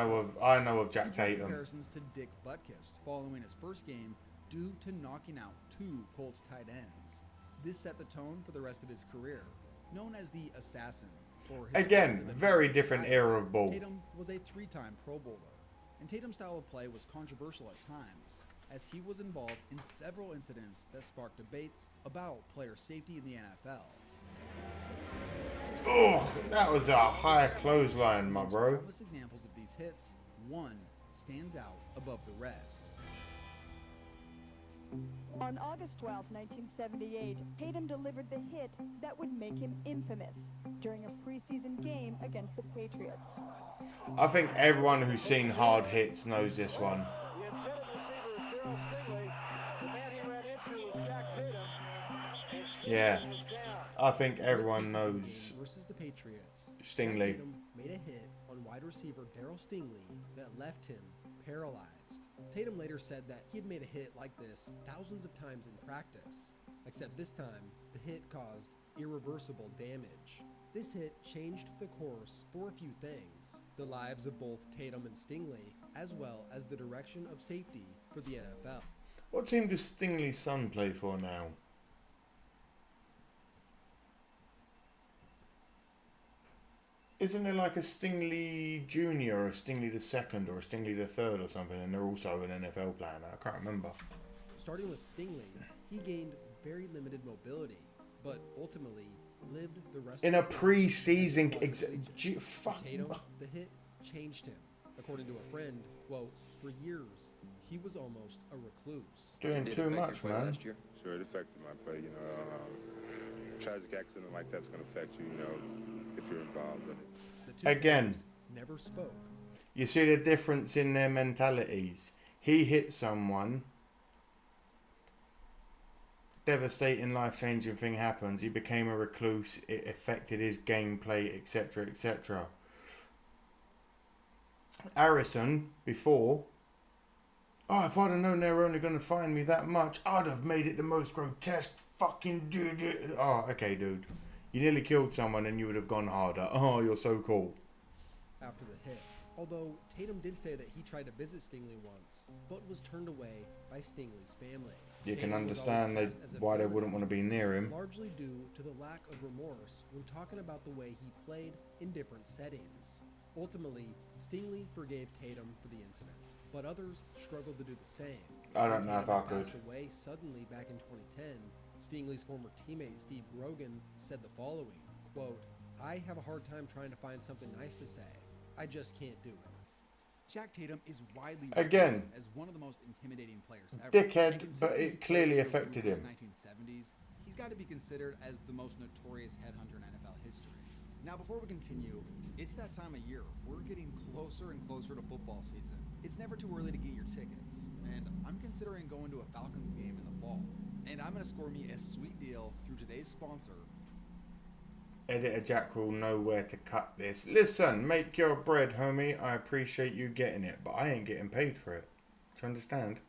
know of Jack he drew Tatum. comparisons to Dick Butkus following his first game due to knocking out 2 Colts tight ends. This set the tone for the rest of his career. Known as the Assassin for his Again, aggressive and very physical different style, era of ball. Tatum was a 3-time Pro Bowler, and Tatum's style of play was controversial at times, as he was involved in several incidents that sparked debates about player safety in the NFL. Oh, that was a high clothesline, my bro. Countless examples of these hits, one stands out above the rest. On August 12, 1978, Tatum delivered the hit that would make him infamous during a preseason game against the Patriots. I think everyone who's seen hard hits knows this one. The intended receiver is Darryl Stingley. The man he ran into was Jack Tatum. And Stingley Yeah, was down. I think everyone In the preseason knows game versus the Patriots, Stingley. Jack Tatum made a hit on wide receiver Darryl Stingley that left him paralyzed. Tatum later said that he had made a hit like this thousands of times in practice, except this time the hit caused irreversible damage. This hit changed the course for a few things: the lives of both Tatum and Stingley, as well as the direction of safety for the NFL. What team does Stingley's son play for now? Isn't there like a Stingley Jr. or a Stingley the second or a Stingley the third or something, and they're also an NFL player now? I can't remember. Starting with Stingley, he gained very limited mobility, but ultimately lived the rest In of a his life pre-season, as a quadriplegic. fuck. For Tatum, the hit changed him. According to a friend, quote, "For years, he was almost a recluse." Doing Did it too affect your much, play man. last year? Sure, it affected my play. You know, tragic accident like that's going to affect you, you know, if you're involved in it. The two Again. players never spoke. You see the difference in their mentalities. He hit someone. Devastating, life-changing thing happens. He became a recluse. It affected his gameplay, etc., etc. Harrison, before, oh, if I'd have known they were only going to find me that much, I'd have made it the most grotesque fucking dude. Oh, okay, dude. You nearly killed someone and you would have gone harder. Oh, you're so cool. After the hit. Although Tatum did say that he tried to visit Stingley once, but was turned away by Stingley's family. You can Tatum was understand always cast as a why they villain wouldn't want to be near him. largely due to the lack of remorse when talking about the way he played in different settings. Ultimately, Stingley forgave Tatum for the incident, but others struggled to do the same. I When don't know if Tatum I could. passed away suddenly back in 2010, Stingley's former teammate Steve Grogan said the following, quote, "I have a hard time trying to find something nice to say. I just can't do it." Jack Tatum is widely Again, recognized as one of the most intimidating players ever. dickhead, And but considering it he clearly played for affected Rutgers him. 1970s, he's got to be considered as the most notorious headhunter in NFL history. Now, before we continue, it's that time of year. We're getting closer and closer to football season. It's never too early to get your tickets, and I'm considering going to a Falcons game in the fall. And I'm going to score me a sweet deal through today's sponsor, Editor Jack will know where to cut this. Listen, make your bread, homie. I appreciate you getting it, but I ain't getting paid for it. Do you understand?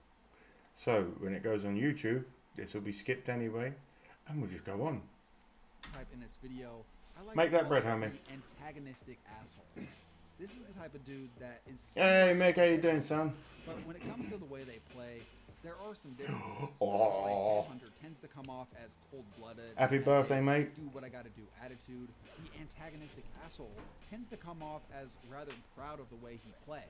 So, when it goes on YouTube, this will be skipped anyway, and we'll just go on. type in this video. I like Make to that call bread, him homie. the antagonistic asshole. This is the type of dude that is Hey, Mick, how you doing, son? But when it comes to the way they play, there are some differences. Oh. Like Hunter tends to come off as cold-blooded. Happy has birthday, a mate. Do what I gotta do attitude. The antagonistic asshole tends to come off as rather proud of the way he plays.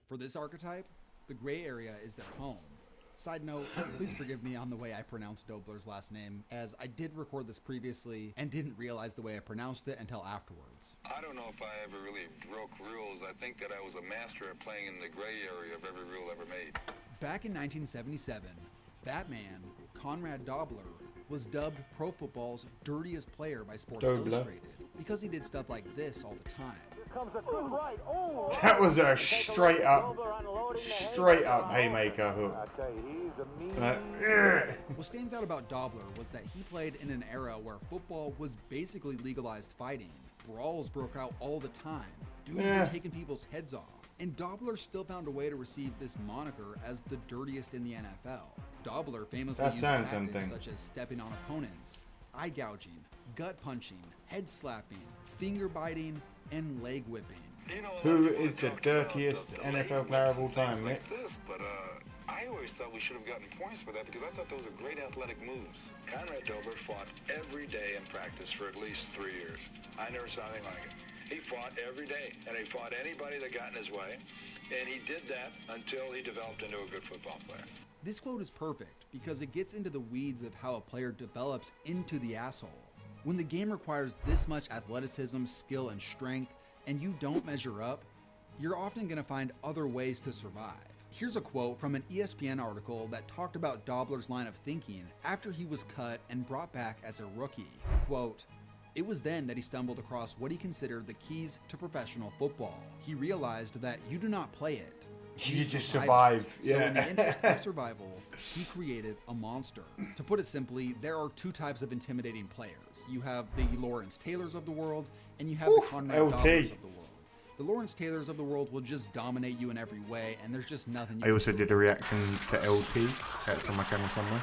For this archetype, the gray area is their home. Side note, please forgive me on the way I pronounced Dobler's last name, as I did record this previously and didn't realize the way I pronounced it until afterwards. I don't know if I ever really broke rules. I think that I was a master at playing in the gray area of every rule ever made. Back in 1977, Batman, Conrad Dobler, was dubbed Pro Football's dirtiest player by Sports Illustrated because he did stuff like this all the time. Comes a good right. Oh, That was a straight up haymaker hook. I tell you, he's a mean. What stands out about Dobler was that he played in an era where football was basically legalized fighting. Brawls broke out all the time. Dudes were taking people's heads off. And Dobler still found a way to receive this moniker as the dirtiest in the NFL. Dobler famously used tactics such as stepping on opponents, eye gouging, gut punching, head slapping, finger biting, and leg whipping. You know, Who is the dirtiest NFL player of all time, Nick? like this, but I always thought we should have gotten points for that because I thought those were great athletic moves. Conrad Dobler fought every day in practice for at least 3 years. I never saw anything like it. He fought every day, and he fought anybody that got in his way, and he did that until he developed into a good football player. This quote is perfect because it gets into the weeds of how a player develops into the asshole. When the game requires this much athleticism, skill, and strength, and you don't measure up, you're often going to find other ways to survive. Here's a quote from an ESPN article that talked about Dobler's line of thinking after he was cut and brought back as a rookie. Quote, "It was then that he stumbled across what he considered the keys to professional football. He realized that you do not play it. You just survive. So in the interest of survival, he created a monster. To put it simply, there are two types of intimidating players. You have the Lawrence Taylors of the world, and you have the Conrad Doblers of the world. The Lawrence Taylors of the world will just dominate you in every way, and there's just nothing you I also did a reaction to LT. That's on my channel somewhere.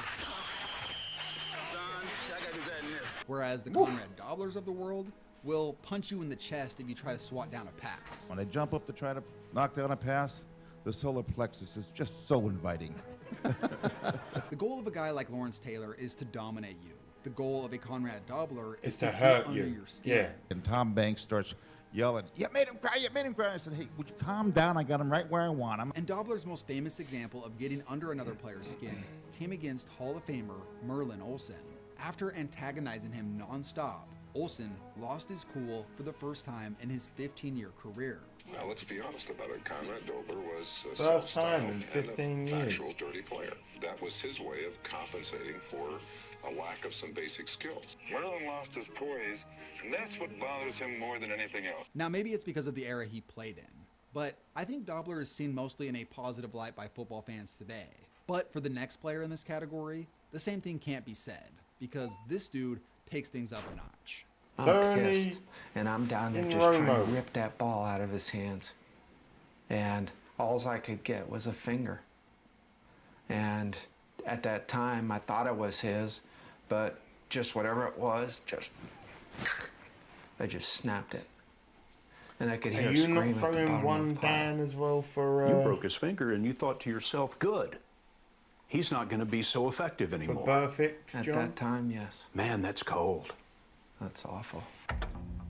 Whereas the Conrad Doblers of the world will punch you in the chest if you try to swat down a pass. When I jump up to try to knock down a pass, the solar plexus is just so inviting. The goal of a guy like Lawrence Taylor is to dominate you. The goal of a Conrad Dobler is to to hurt get under you. your skin. And Tom Banks starts yelling, "You made him cry, you made him cry." I said, "Hey, would you calm down? I got him right where I want him." And Dobler's most famous example of getting under another player's skin came against Hall of Famer Merlin Olsen. After antagonizing him nonstop, Olsen lost his cool for the first time in his 15-year career. Now, let's be honest about it. Conrad Dobler was a First time self-styled in 15 and a years. factual dirty player. That was his way of compensating for a lack of some basic skills. Merlin lost his poise, and that's what bothers him more than anything else. Now, maybe it's because of the era he played in, but I think Dobler is seen mostly in a positive light by football fans today. But for the next player in this category, the same thing can't be said, because this dude takes things up a notch. I'm pissed, and I'm down there just trying to rip that ball out of his hands. And all I could get was a finger. And at that time, I thought it was his, but just whatever it was, I just snapped it. And I could hear Are him you scream not at the throwing bottom one of the pile. down as well for... You broke his finger and you thought to yourself, good. He's not going to be so effective anymore. perfect, At John? that time, yes. Man, that's cold. That's awful.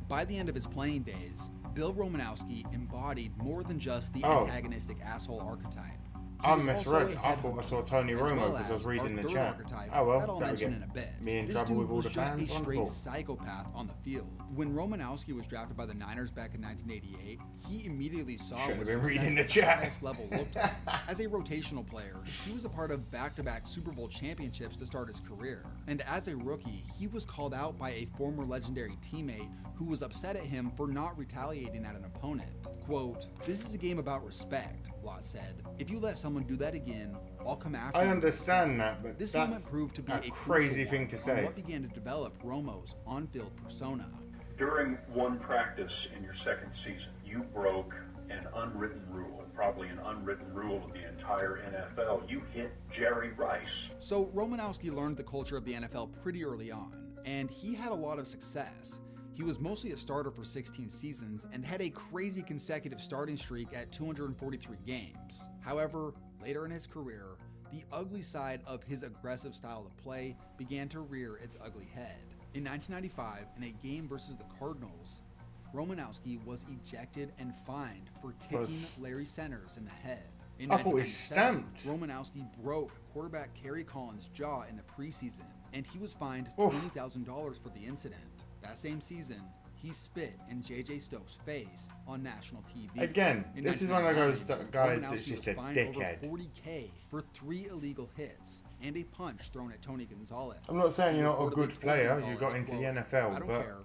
By the end of his playing days, Bill Romanowski embodied more than just the Oh. antagonistic asshole archetype. He I was also misread. a I thought I saw Tony as Romo well because I was as reading our the third chat. archetype Oh well, that I'll that'll mention get in a bit. me in This trouble dude with all was the just fans. a straight Wonderful. psychopath on the field. When Romanowski was drafted by the Niners back in 1988, he immediately saw Shouldn't what have been success reading the at chat. highest level looked like. As a rotational player, he was a part of back-to-back Super Bowl championships to start his career. And as a rookie, he was called out by a former legendary teammate who was upset at him for not retaliating at an opponent. Quote, "This is a game about respect," Lott said. "If you let someone do that again, I'll come after you." I understand that, but This that's moment proved to be a a crazy crucial thing one to on say. what began to develop Romo's on-field persona. During one practice in your second season, you broke an unwritten rule, probably an unwritten rule of the entire NFL. You hit Jerry Rice. So Romanowski learned the culture of the NFL pretty early on, and he had a lot of success. He was mostly a starter for 16 seasons and had a crazy consecutive starting streak at 243 games. However, later in his career, the ugly side of his aggressive style of play began to rear its ugly head. In 1995, in a game versus the Cardinals, Romanowski was ejected and fined for kicking Larry Centers in the head. In I thought he stamped. Romanowski broke quarterback Kerry Collins' jaw in the preseason, and he was fined $20,000 for the incident. That same season, he spit in J.J. Stokes' face on national TV. Again, this is one of those guys that's just a dickhead. Over $40K for 3 illegal hits and a punch thrown at Tony Gonzalez. I'm not saying you're not a good player. You got into the NFL, I don't care.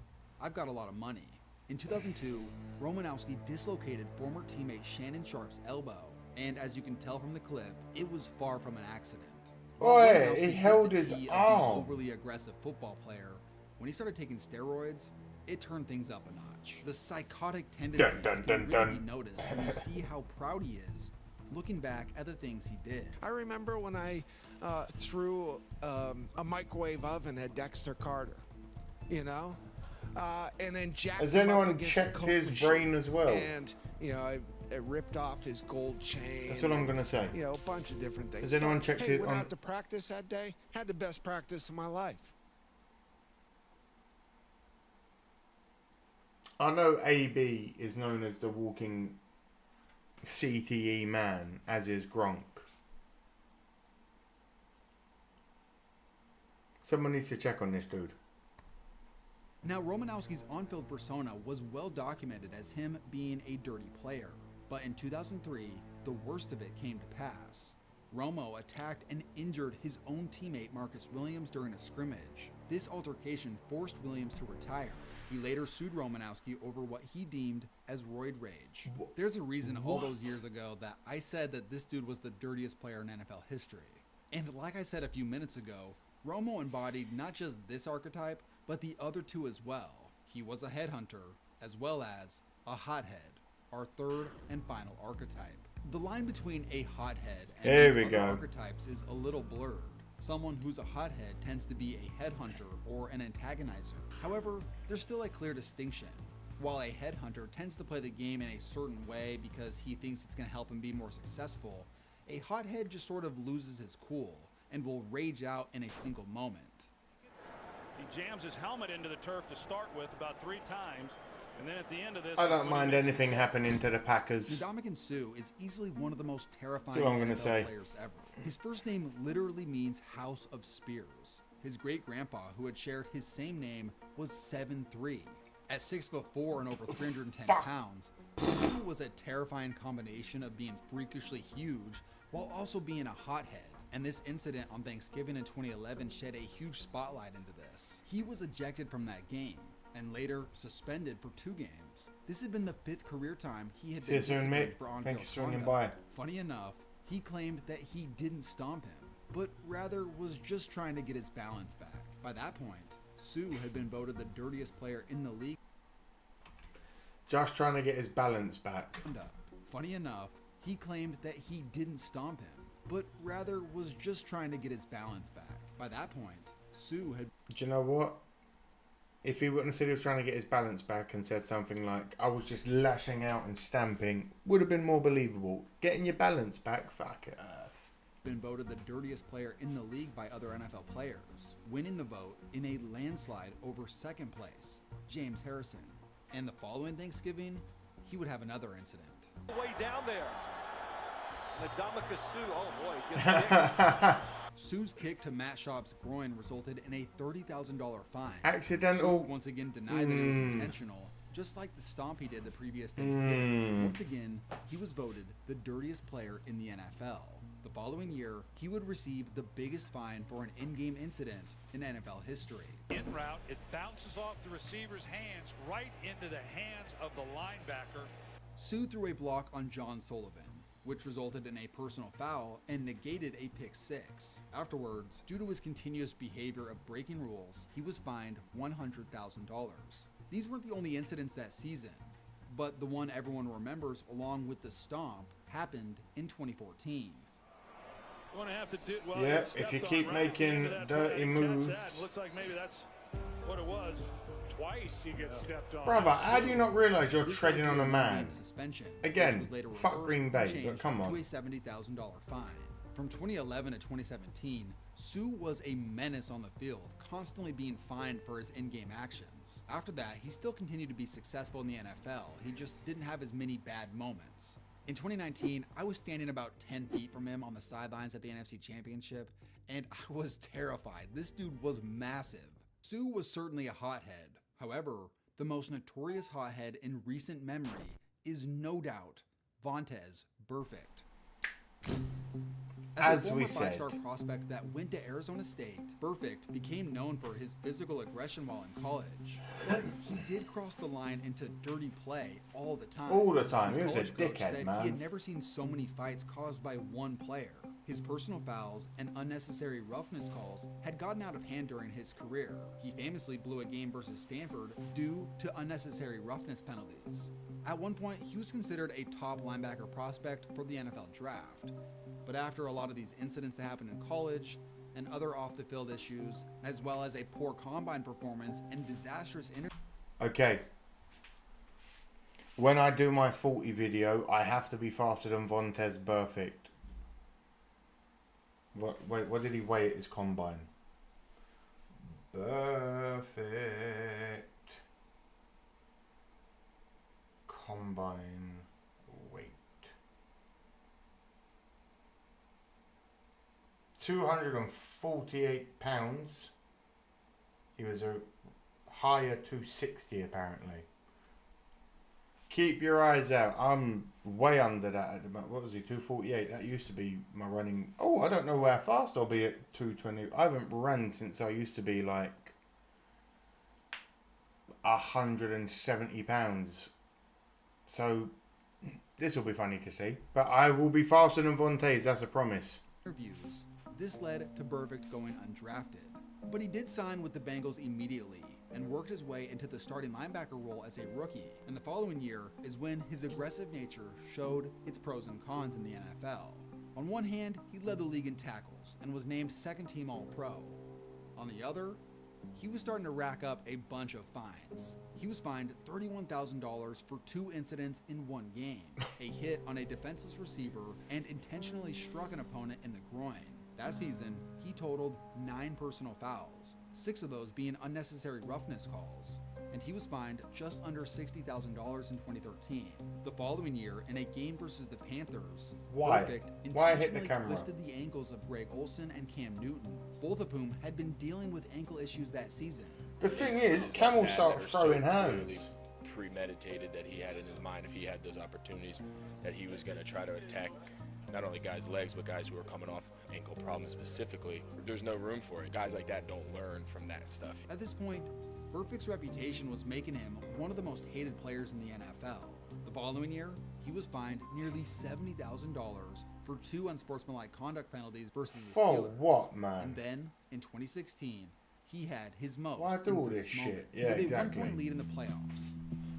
I've got a lot of money. In 2002, Romanowski dislocated former teammate Shannon Sharp's elbow, and as you can tell from the clip, it was far from an accident. Oh, he held his arm. Overly aggressive football player. When he started taking steroids, it turned things up a notch. The psychotic tendencies can really be noticed when you see how proud he is, looking back at the things he did. I remember when I threw a microwave oven at Dexter Carter, you know, and then jacked Has him anyone up against checked the Coke his machine. brain as well? And you know, I ripped off his gold chain. That's what I'm gonna say. You know, a bunch of different things. Has anyone checked hey, it went on? out to practice that day. Had the best practice of my life. I know AB is known as the walking CTE man, as is Gronk. Someone needs to check on this dude. Now, Romanowski's on-field persona was well documented as him being a dirty player, but in 2003, the worst of it came to pass. Romo attacked and injured his own teammate Marcus Williams during a scrimmage. This altercation forced Williams to retire. He later sued Romanowski over what he deemed as roid rage. There's a reason all those years ago that I said that this dude was the dirtiest player in NFL history. And like I said a few minutes ago, Romo embodied not just this archetype, but the other two as well. He was a headhunter, as well as a hothead, our third and final archetype. The line between a hothead and these other archetypes is a little blurred. Someone who's a hothead tends to be a headhunter or an antagonizer. However, there's still a clear distinction. While a headhunter tends to play the game in a certain way because he thinks it's going to help him be more successful, a hothead just sort of loses his cool and will rage out in a single moment. He jams his helmet into the turf to start with about 3 times, and then at the end of this, I don't mind anything happening to the Packers. Ndamukong Suh is easily one of the most terrifying NFL players ever. His first name literally means House of Spears. His great-grandpa, who had shared his same name, was 7'3". At 6'4" and over 310 pounds, Suh was a terrifying combination of being freakishly huge while also being a hothead. And this incident on Thanksgiving in 2011 shed a huge spotlight into this. He was ejected from that game and later suspended for 2 games. This had been the 5th career time he had been disciplined for on-field conduct. Funny enough, he claimed that he didn't stomp him, but rather was just trying to get his balance back. By that point, Suh had been voted the dirtiest player in the league. Just trying to get his balance back. Funny enough, he claimed that he didn't stomp him, but rather was just trying to get his balance back. By that point, Suh had... Do you know what? If he wouldn't have said he was trying to get his balance back and said something like, I was just lashing out and stamping, would have been more believable. Getting your balance back, fuck it up. Been voted the dirtiest player in the league by other NFL players, winning the vote in a landslide over 2nd place, James Harrison. And the following Thanksgiving, he would have another incident. Way down there. Ndamukong Suh, oh boy, gets kicked. Suh's kick to Matt Schaub's groin resulted in a $30,000 fine. Accidental. Suh once again denied that it was intentional, just like the stomp he did the previous Thanksgiving. Once again, he was voted the dirtiest player in the NFL. The following year, he would receive the biggest fine for an in-game incident in NFL history. In route, it bounces off the receiver's hands right into the hands of the linebacker. Suh threw a block on John Sullivan, which resulted in a personal foul and negated a pick 6. Afterwards, due to his continuous behavior of breaking rules, he was fined $100,000. These weren't the only incidents that season, but the one everyone remembers along with the stomp happened in 2014. Have to do, well, yeah, if you keep making dirty moves. Looks like maybe that's what it was. Twice he gets stepped on. Brother, how do you not realize you're treading on a man? Again, fuck Green Bay, but come on. To a $70,000 fine. From 2011 to 2017, Sue was a menace on the field, constantly being fined for his in-game actions. After that, he still continued to be successful in the NFL, he just didn't have as many bad moments. In 2019, I was standing about 10 feet from him on the sidelines at the NFC Championship, and I was terrified. This dude was massive. Sue was certainly a hothead. However, the most notorious hothead in recent memory is no doubt Vontaze Burfict. As a former five-star prospect that went to Arizona State, Burfict became known for his physical aggression while in college. But he did cross the line into dirty play all the time. All the time. His He was a college coach dickhead, said man. he had never seen so many fights caused by one player. His personal fouls and unnecessary roughness calls had gotten out of hand during his career. He famously blew a game versus Stanford due to unnecessary roughness penalties. At one point, he was considered a top linebacker prospect for the NFL draft. But after a lot of these incidents that happened in college and other off-the-field issues, as well as a poor combine performance and disastrous Okay. When I do my 40 video, I have to be faster than Vontaze Burfict. Wait, what did he weigh at his combine? Burfict. Combine weight. 248 pounds. He was a higher 260 apparently. Keep your eyes out. I'm way under that at the moment. What was he? 248. That used to be my running. Oh, I don't know how fast I'll be at 220. I haven't run since I used to be like 170 pounds. So this will be funny to see. But I will be faster than Vontaze. That's a promise. interviews. This led to Burfict going undrafted. But he did sign with the Bengals immediately and worked his way into the starting linebacker role as a rookie. And the following year is when his aggressive nature showed its pros and cons in the NFL. On one hand, he led the league in tackles and was named second-team All-Pro. On the other, he was starting to rack up a bunch of fines. He was fined $31,000 for 2 incidents in one game, a hit on a defenseless receiver, and intentionally struck an opponent in the groin. That season, he totaled 9 personal fouls, 6 of those being unnecessary roughness calls, and he was fined just under $60,000 in 2013. The following year, in a game versus the Panthers, Burfict intentionally twisted the ankles of Greg Olsen and Cam Newton, both of whom had been dealing with ankle issues that season. The thing is, Cam will start throwing hands. Premeditated that he had in his mind, if he had those opportunities, that he was going to try to attack not only guys' legs, but guys who are coming off ankle problems specifically. There's no room for it. Guys like that don't learn from that stuff. At this point, Burfict's reputation was making him one of the most hated players in the NFL. The following year, he was fined nearly $70,000 for 2 unsportsmanlike conduct penalties versus the Steelers. For what, man? And then, in 2016, he had his most Why do all this moment shit? Yeah, with exactly. a 1-point lead in the playoffs.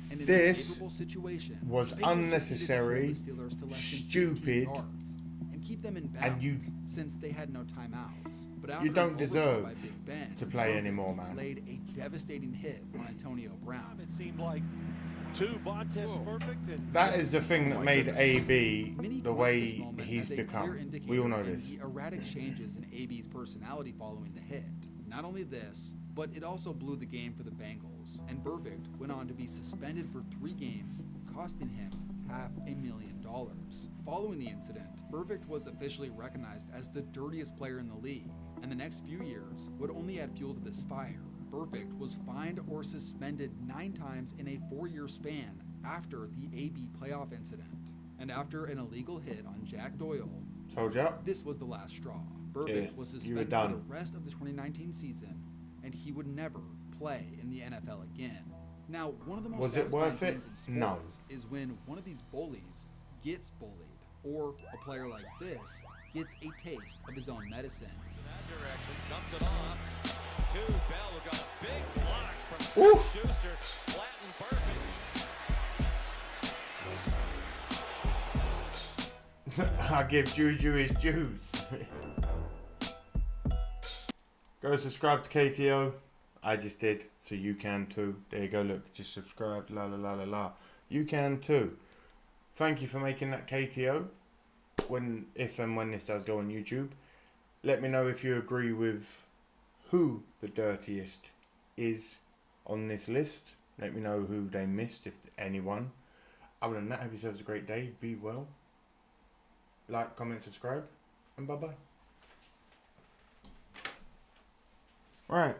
And in This a favorable situation, was the Bengals unnecessary, just needed to hold the Steelers to less than 15 stupid, yards and keep them in and bounds since they had no timeouts. But after you don't an overtime deserve by Big Ben, to play Burfict anymore, man. laid a devastating hit on Antonio Brown. It seemed like 2 Vontaze perfect. And That is the thing that made AB the way he's become. We all know this. The erratic changes in AB's personality following the hit. Not only this, but it also blew the game for the Bengals, and Burfict went on to be suspended for 3 games, costing him $500,000. Following the incident, Burfict was officially recognized as the dirtiest player in the league, and the next few years would only add fuel to this fire. Burfict was fined or suspended 9 times in a 4-year span after the AB playoff incident. And after an illegal hit on Jack Doyle, Told ya. this was the last straw. Burfict was suspended for the rest of the 2019 season, and he would never play in the NFL again. Now, one of the most satisfying things in sports is when one of these bullies gets bullied, or a player like this gets a taste of his own medicine. That direction, dumped it off to Bell, who got a big block from Schuster, flattened Burfict. I give Juju his dues. Go subscribe to KTO. I just did, so you can too. There you go, look, just subscribe, la la la la la. You can too. Thank you for making that KTO. if and when this does go on YouTube. Let me know if you agree with who the dirtiest is on this list. Let me know who they missed, if anyone. Other than that, have yourselves a great day. Be well. Like, comment, subscribe, and bye-bye. Right.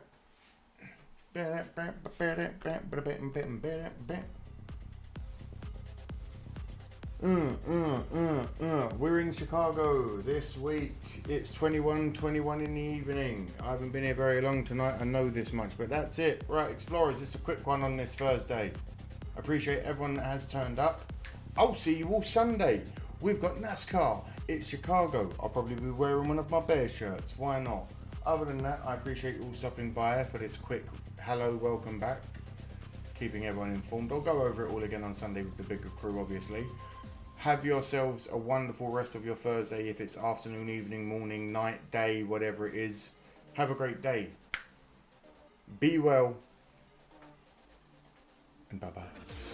We're in Chicago this week. It's 21:21 in the evening. I haven't been here very long tonight, I know this much, but that's it. Right, Explorers, it's a quick one on this Thursday. I appreciate everyone that has turned up. I'll see you all Sunday. We've got NASCAR. It's Chicago. I'll probably be wearing one of my Bears shirts. Why not? Other than that, I appreciate you all stopping by for this quick hello, welcome back. Keeping everyone informed. I'll go over it all again on Sunday with the bigger crew, obviously. Have yourselves a wonderful rest of your Thursday, if it's afternoon, evening, morning, night, day, whatever it is. Have a great day. Be well. And bye-bye.